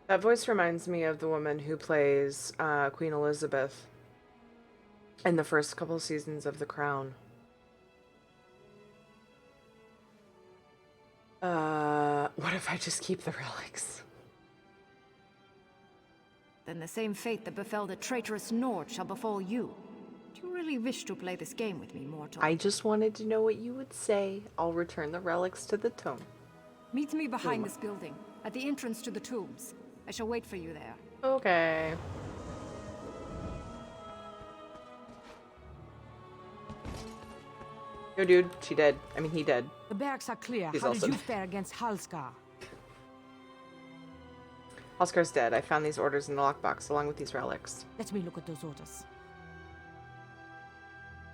That voice reminds me of the woman who plays Queen Elizabeth in the first couple seasons of The Crown. What if I just keep the relics? Then the same fate that befell the traitorous Nord shall befall you. Do you really wish to play this game with me, mortal? I just wanted to know what you would say. I'll return the relics to the tomb. Meet me behind this building, at the entrance to the tombs. I shall wait for you there. Okay. Yo, dude, she dead. I mean, he dead. The barracks are clear. He's How did also you fare against Halskar? Oscar's dead. I found these orders in the lockbox along with these relics. Let me look at those orders.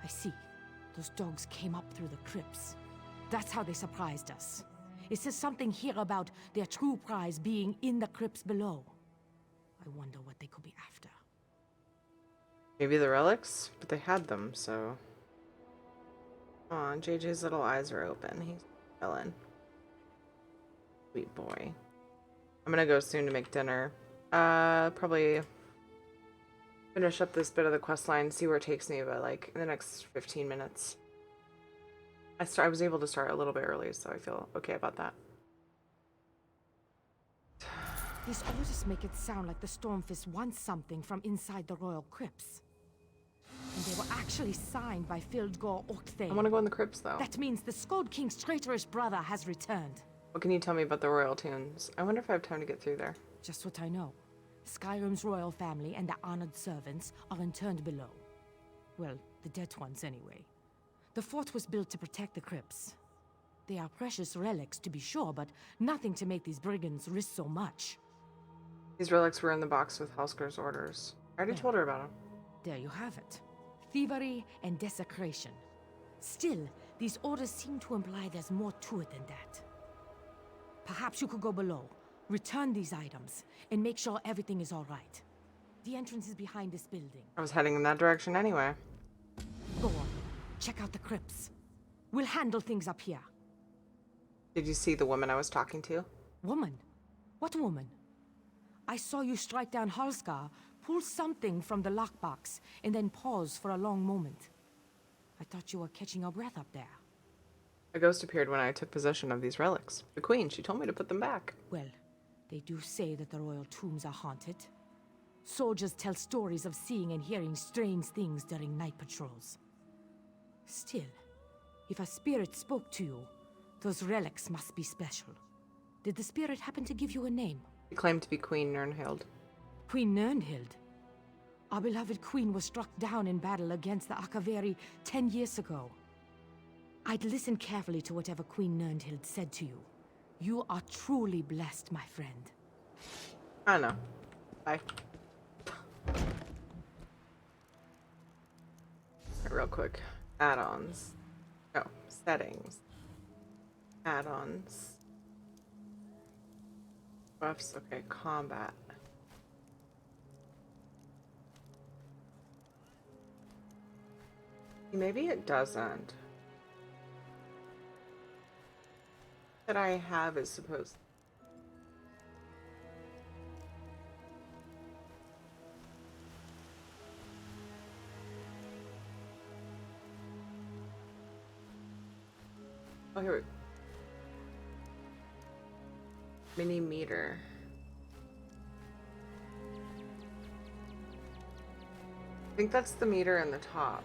I see. Those dogs came up through the crypts. That's how they surprised us. It says something here about their true prize being in the crypts below. I wonder what they could be after. Maybe the relics? But they had them, so... Aw, JJ's little eyes are open. He's chilling. Sweet boy. I'm gonna go soon to make dinner. Probably finish up this bit of the quest line, see where it takes me, but like in the next 15 minutes. I was able to start a little bit early, so I feel okay about that. These orders make it sound like the Stormfist wants something from inside the royal crypts. And they were actually signed by Fildgor Orkthane. I want to go in the crypts, though. That means the Skald King's traitorous brother has returned. What can you tell me about the royal tunes? I wonder if I have time to get through there. Just what I know. Skyrim's royal family and their honored servants are interned below. Well, the dead ones anyway. The fort was built to protect the crypts. They are precious relics, to be sure, but nothing to make these brigands risk so much. These relics were in the box with Halskar's orders. I already told her about them. There you have it. Thievery and desecration. Still, these orders seem to imply there's more to it than that. Perhaps you could go below, return these items, and make sure everything is all right. The entrance is behind this building. I was heading in that direction anyway. Go on. Check out the crypts. We'll handle things up here. Did you see the woman I was talking to? Woman? What woman? I saw you strike down Halskar, pull something from the lockbox, and then pause for a long moment. I thought you were catching your breath up there. A ghost appeared when I took possession of these relics. The queen, she told me to put them back. Well, they do say that the royal tombs are haunted. Soldiers tell stories of seeing and hearing strange things during night patrols. Still, if a spirit spoke to you, those relics must be special. Did the spirit happen to give you a name? She claimed to be Queen Nirnhild. Queen Nirnhild? Our beloved queen was struck down in battle against the Akaveri 10 years ago. I'd listen carefully to whatever Queen Nirnhild said to you. You are truly blessed, my friend. I know. Bye. Real quick. Add-ons. No. Settings. Add-ons. Buffs. Okay. Combat. Maybe it doesn't. That I have is supposed. Oh, here we Mini meter. I think that's the meter in the top.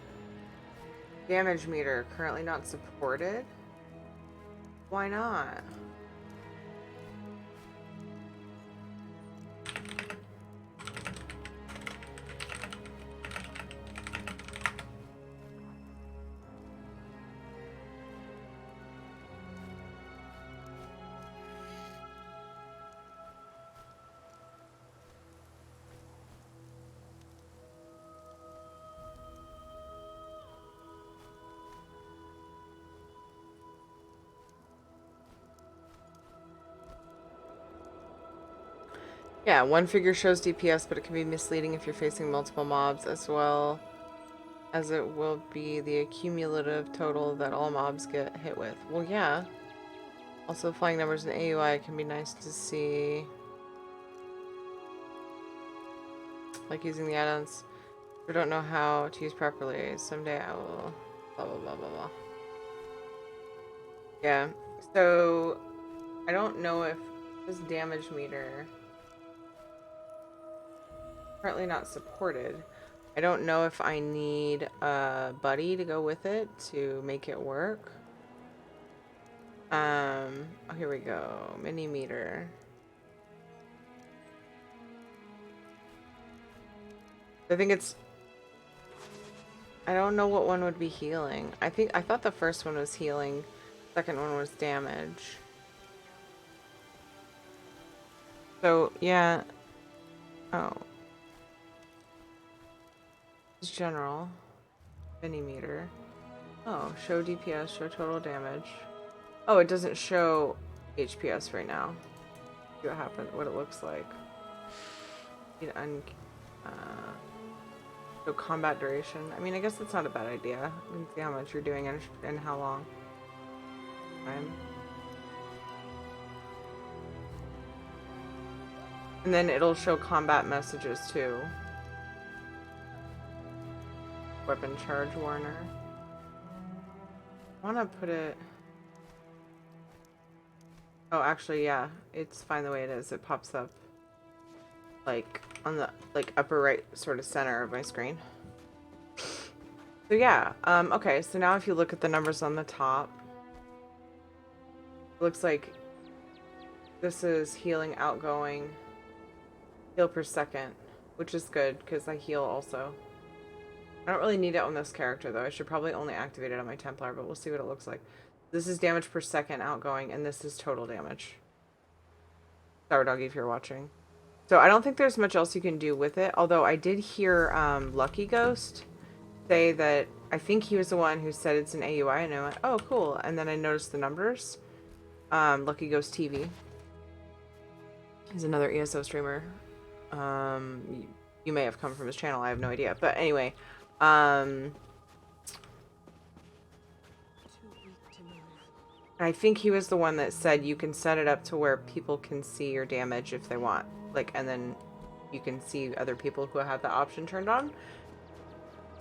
Damage meter currently not supported. Why not? Yeah, one figure shows DPS, but it can be misleading if you're facing multiple mobs, as well as it will be the cumulative total that all mobs get hit with. Well, yeah. Also, flying numbers in AUI can be nice to see. Like using the add-ons. I don't know how to use properly. Someday I will. Blah, blah, blah, blah, blah. Yeah. So, I don't know if this damage meter... currently not supported. I don't know if I need a buddy to go with it to make it work. Oh, here we go. Mini meter. I think it's... I don't know what one would be healing. I thought the first one was healing. Second one was damage. So, yeah. Oh. It's general. Mini meter. Oh, show DPS, show total damage. Oh, it doesn't show HPS right now. See what happened, what it looks like. So combat duration. I mean, I guess that's not a bad idea. You can see how much you're doing and how long. Time. And then it'll show combat messages too. Weapon charge warner. I want to put it... Oh, actually, yeah. It's fine the way it is. It pops up like on the upper right sort of center of my screen. So yeah. Okay, so now if you look at the numbers on the top, it looks like this is healing outgoing, heal per second, which is good because I heal also. I don't really need it on this character though. I should probably only activate it on my Templar, but we'll see what it looks like. This is damage per second outgoing, and this is total damage. Sour Doggy, if you're watching. So I don't think there's much else you can do with it, although I did hear Lucky Ghost say that, I think he was the one who said it's an AUI, and I went, oh cool, and then I noticed the numbers. Lucky Ghost TV. He's another ESO streamer. You may have come from his channel, I have no idea. But anyway, I think he was the one that said you can set it up to where people can see your damage if they want. Like, and then you can see other people who have the option turned on.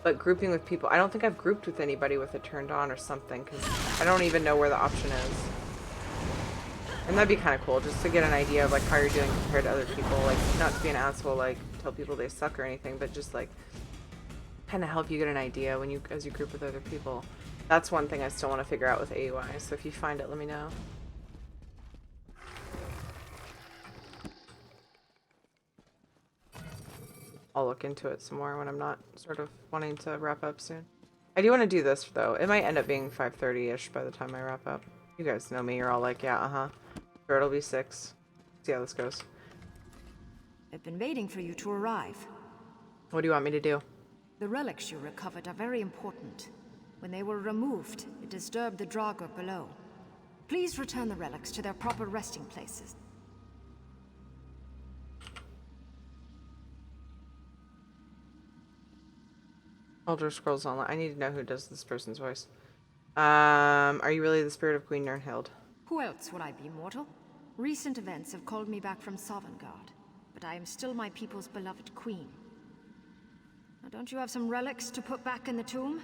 But grouping with people, I don't think I've grouped with anybody with it turned on or something, because I don't even know where the option is. And that'd be kind of cool, just to get an idea of like how you're doing compared to other people. Like, not to be an asshole, like tell people they suck or anything, but just like kind of help you get an idea when you as you group with other people. That's one thing I still want to figure out with AUI. So if you find it, let me know. I'll look into it some more when I'm not sort of wanting to wrap up soon. I do want to do this though. It might end up being 5:30-ish by the time I wrap up. You guys know me. You're all like, yeah, uh-huh. Sure, it'll be 6. See how this goes. I've been waiting for you to arrive. What do you want me to do? The relics you recovered are very important. When they were removed, it disturbed the Draugr below. Please return the relics to their proper resting places. Elder Scrolls Online. I need to know who does this person's voice. Are you really the spirit of Queen Nirnhild? Who else would I be, mortal? Recent events have called me back from Sovngarde, but I am still my people's beloved queen. Now, don't you have some relics to put back in the tomb?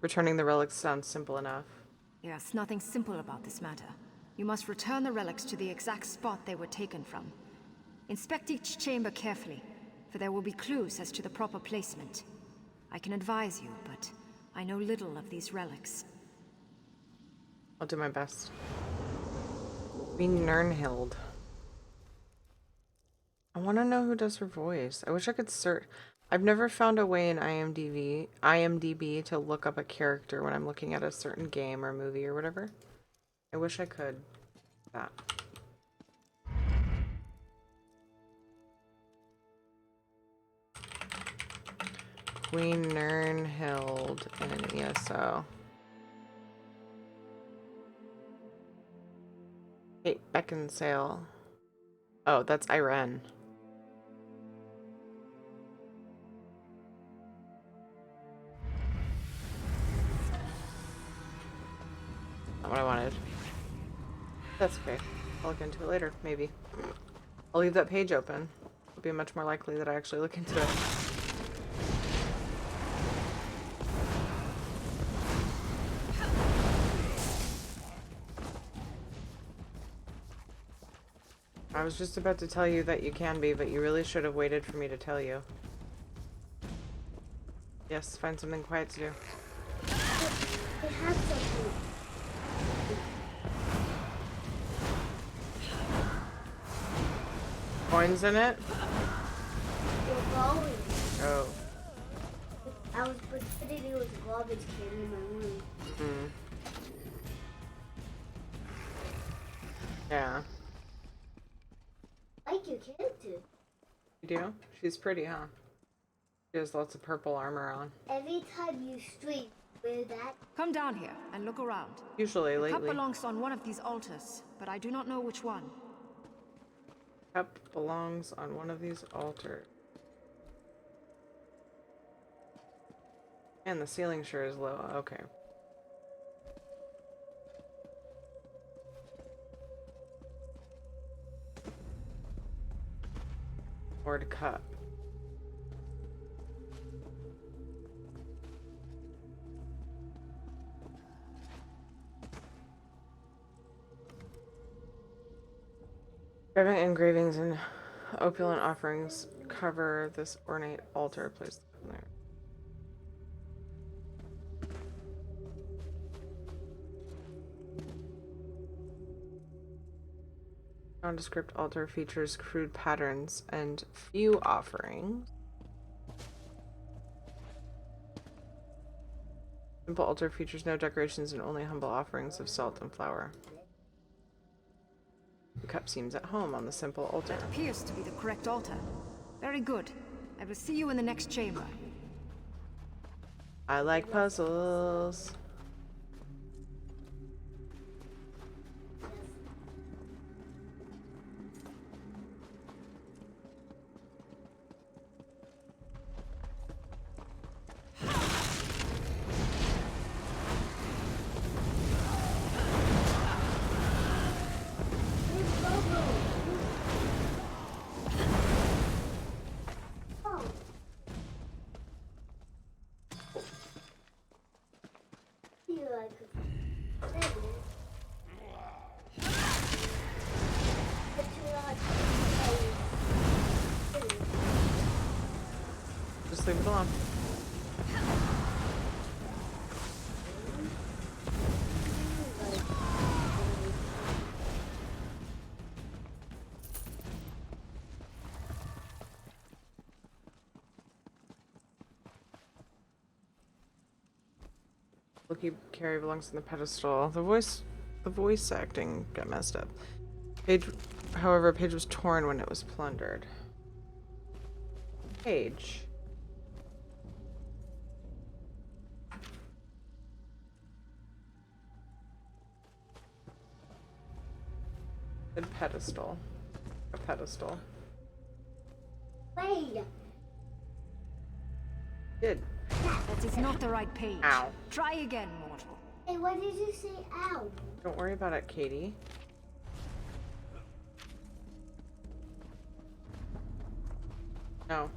Returning the relics sounds simple enough. Yes, nothing simple about this matter. You must return the relics to the exact spot they were taken from. Inspect each chamber carefully, for there will be clues as to the proper placement. I can advise you, but I know little of these relics. I'll do my best. Queen Nirnhild. I want to know who does her voice. I wish I could search. I've never found a way in IMDb to look up a character when I'm looking at a certain game or movie or whatever. I wish I could. That. Queen Nirnhild in ESO. Kate Beckinsale. Oh, that's Irene. Not what I wanted. That's okay. I'll look into it later, maybe. I'll leave that page open. It'll be much more likely that I actually look into it. I was just about to tell you that you can be, but you really should have waited for me to tell you. Yes, find something quiet to do. They have something. Coins in it? They're glowing. Oh. I was pretending it was a garbage can in my room. Hmm. Yeah. I like your character. You do? She's pretty, huh? She has lots of purple armor on. Every time you stream, wear that. Come down here and look around. Usually, the lately. cup belongs on one of these altars, but I do not know which one. Cup belongs on one of these altars. And the ceiling sure is low. Okay. Lord Cup. Carving engravings and opulent offerings cover this ornate altar placed there. Nondescript altar features crude patterns and few offerings. Simple altar features no decorations and only humble offerings of salt and flour. The cup seems at home on the simple altar. That appears to be the correct altar. Very good. I will see you in the next chamber. I like puzzles. feel like a baby. But you're not Just leave it alone. Lucky Carrie belongs on the pedestal. The voice acting got messed up. However, a page was torn when it was plundered. Page. Good pedestal. A pedestal. Wait. Good. That is not the right page. Ow. Try again, mortal. Hey, why did you say ow? Don't worry about it, Katie. No.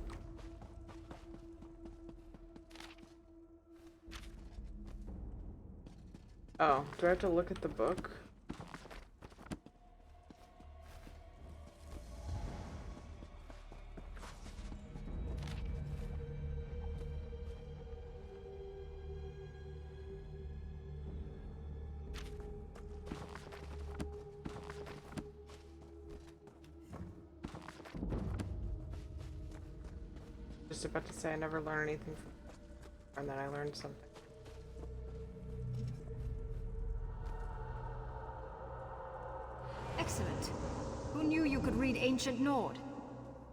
Oh, do I have to look at the book? Just about to say I never learned anything from and then I learned something. Excellent. Who knew you could read ancient Nord?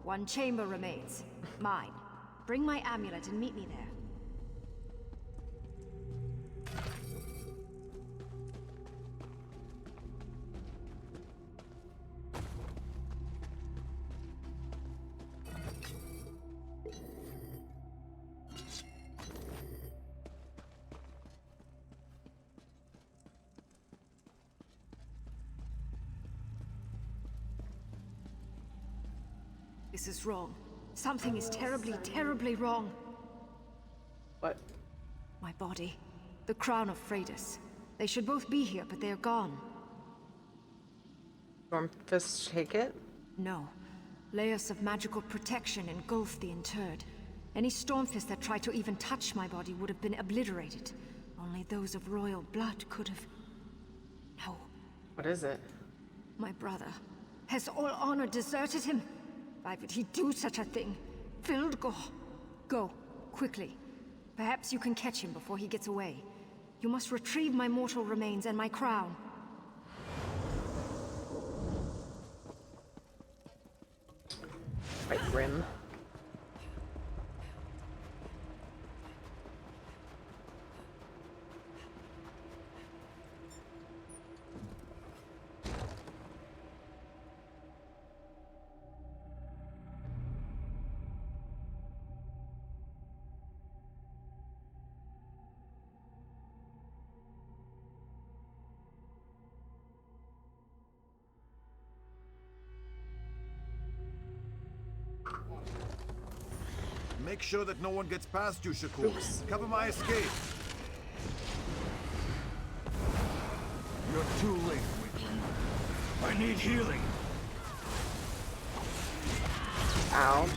One chamber remains. Mine. Bring my amulet and meet me there. This is wrong. Something is terribly, terribly wrong. What? My body. The crown of Freydis. They should both be here, but they are gone. Stormfist take it? No. Layers of magical protection engulf the interred. Any Stormfist that tried to even touch my body would have been obliterated. Only those of royal blood could have... No. What is it? My brother. Has all honor deserted him? Why would he do such a thing? Fildgor! Go, quickly. Perhaps you can catch him before he gets away. You must retrieve my mortal remains and my crown. Quite grim. Make sure that no one gets past you, Shakur. Cover my escape. You're too late, Weakling. I need healing. Ow.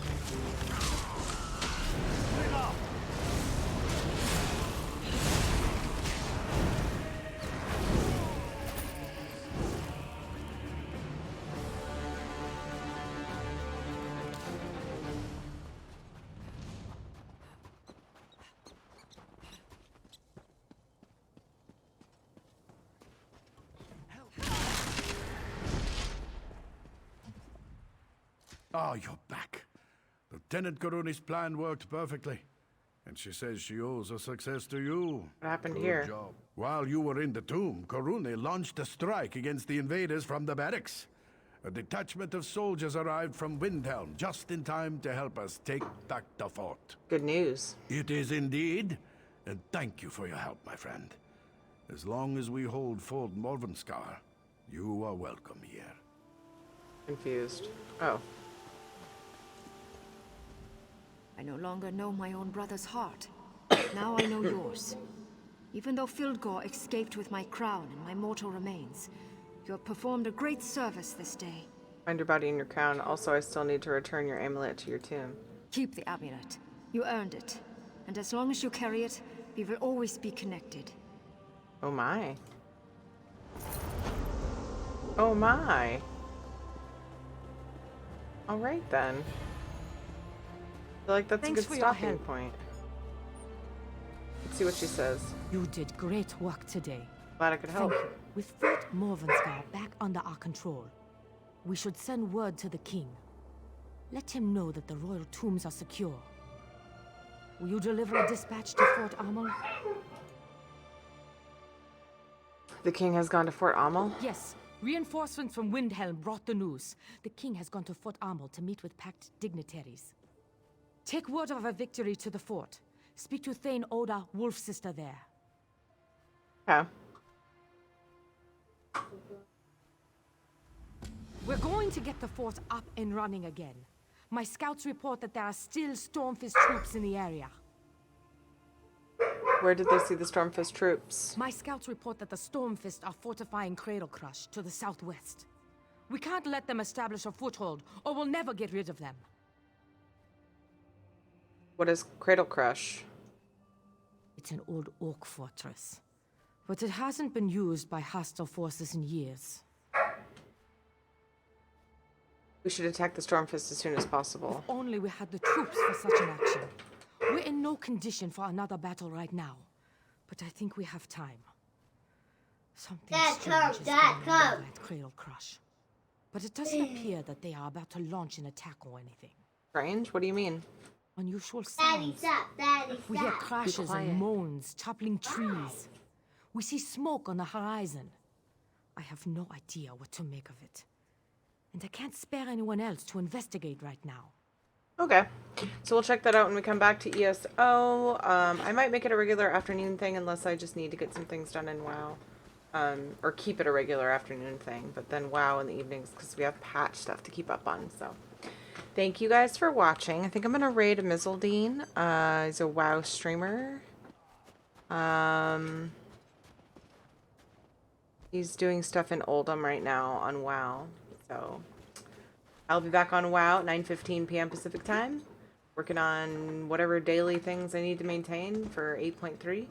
Ah, you're back. Lieutenant Karuni's plan worked perfectly. And she says she owes her success to you. What happened Good here? job. While you were in the tomb, Karuni launched a strike against the invaders from the barracks. A detachment of soldiers arrived from Windhelm just in time to help us take back the fort. Good news. It is indeed. And thank you for your help, my friend. As long as we hold Fort Morvenskar, you are welcome here. Confused. Oh. I no longer know my own brother's heart. Now I know yours. Even though Fildgor escaped with my crown and my mortal remains, you have performed a great service this day. Find your body in your crown. Also, I still need to return your amulet to your tomb. Keep the amulet. You earned it. And as long as you carry it, we will always be connected. Oh my. Oh my. Alright then. I feel like that's Thanks a for good your stopping help. point. Let's see what she says. You did great work today. Glad I could help. Thank you. With Fort Morvenskar back under our control, we should send word to the king. Let him know that the royal tombs are secure. Will you deliver a dispatch to Fort Amal? The king has gone to Fort Amal? Yes. Reinforcements from Windhelm brought the news. The king has gone to Fort Amal to meet with pact dignitaries. Take word of our victory to the fort. Speak to Thane Oda, Wolf Sister there. Okay. We're going to get the fort up and running again. My scouts report that there are still Stormfist troops in the area. Where did they see the Stormfist troops? My scouts report that the Stormfist are fortifying Cradle Crush to the southwest. We can't let them establish a foothold, or we'll never get rid of them. What is Cradle Crush? It's an old orc fortress, but it hasn't been used by hostile forces in years. We should attack the Stormfist as soon as possible. If only we had the troops for such an action. We're in no condition for another battle right now, but I think we have time. Something strange is going on at Cradle Crush, but it doesn't appear that they are about to launch an attack or anything. Strange? What do you mean? Unusual sounds. We hear crashes and moans, toppling trees. We see smoke on the horizon. I have no idea what to make of it. And I can't spare anyone else to investigate right now. Okay. So we'll check that out when we come back to ESO. I might make it a regular afternoon thing unless I just need to get some things done in WoW. Or keep it a regular afternoon thing. But then WoW in the evenings because we have patch stuff to keep up on. So thank you guys for watching. I think I'm going to raid Mizaldine. He's a WoW streamer. He's doing stuff in Oldham right now on WoW. So I'll be back on WoW at 9:15 p.m. Pacific time, working on whatever daily things I need to maintain for 8.3.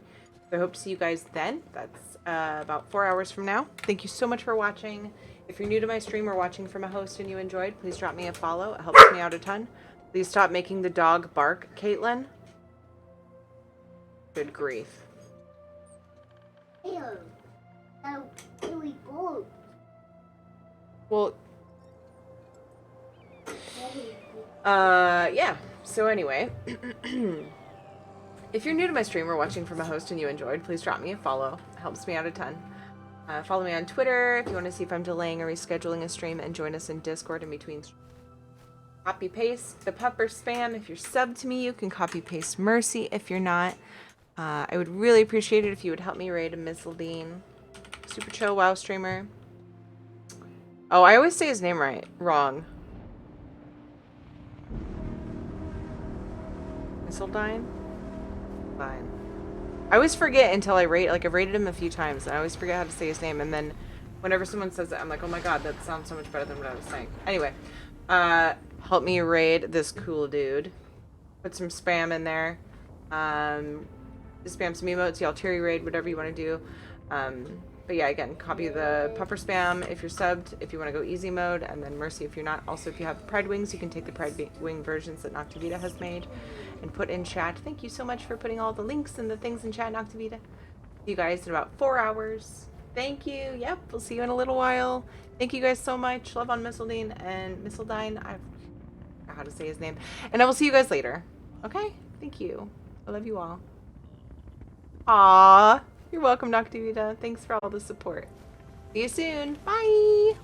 So I hope to see you guys then. That's about 4 hours from now. Thank you so much for watching. If you're new to my stream or watching from a host and you enjoyed, please drop me a follow. It helps me out a ton. Please stop making the dog bark, Caitlin. Good grief. Ew. That really bold. Well, yeah. So anyway, if you're new to my stream or watching from a host and you enjoyed, please drop me a follow. It helps me out a ton. Follow me on Twitter if you want to see if I'm delaying or rescheduling a stream, and join us in Discord in between. Copy paste the pepper spam. If you're subbed to me, you can copy paste Mercy if you're not. I would really appreciate it if you would help me raid a Mizaldine. Super chill WoW streamer. Oh, I always say his name wrong. Mizaldine? Fine. I always forget until I rate, like I've rated him a few times, and I always forget how to say his name, and then whenever someone says it, I'm like, oh my god, that sounds so much better than what I was saying. Anyway, help me raid this cool dude. Put some spam in there. Just spam some emotes, y'all cherry raid, whatever you want to do. But yeah, again, copy the puffer spam if you're subbed, if you want to go easy mode, and then Mercy if you're not. Also, if you have Pride Wings, you can take the Pride Wing versions that Noctavita has made and put in chat. Thank you so much for putting all the links and the things in chat, Noctavita. See you guys in about 4 hours. Thank you. Yep, we'll see you in a little while. Thank you guys so much. Love on Mizaldine and Mizaldine. I forgot how to say his name. And I will see you guys later. Okay? Thank you. I love you all. Aww. You're welcome, Noctavita. Thanks for all the support. See you soon. Bye.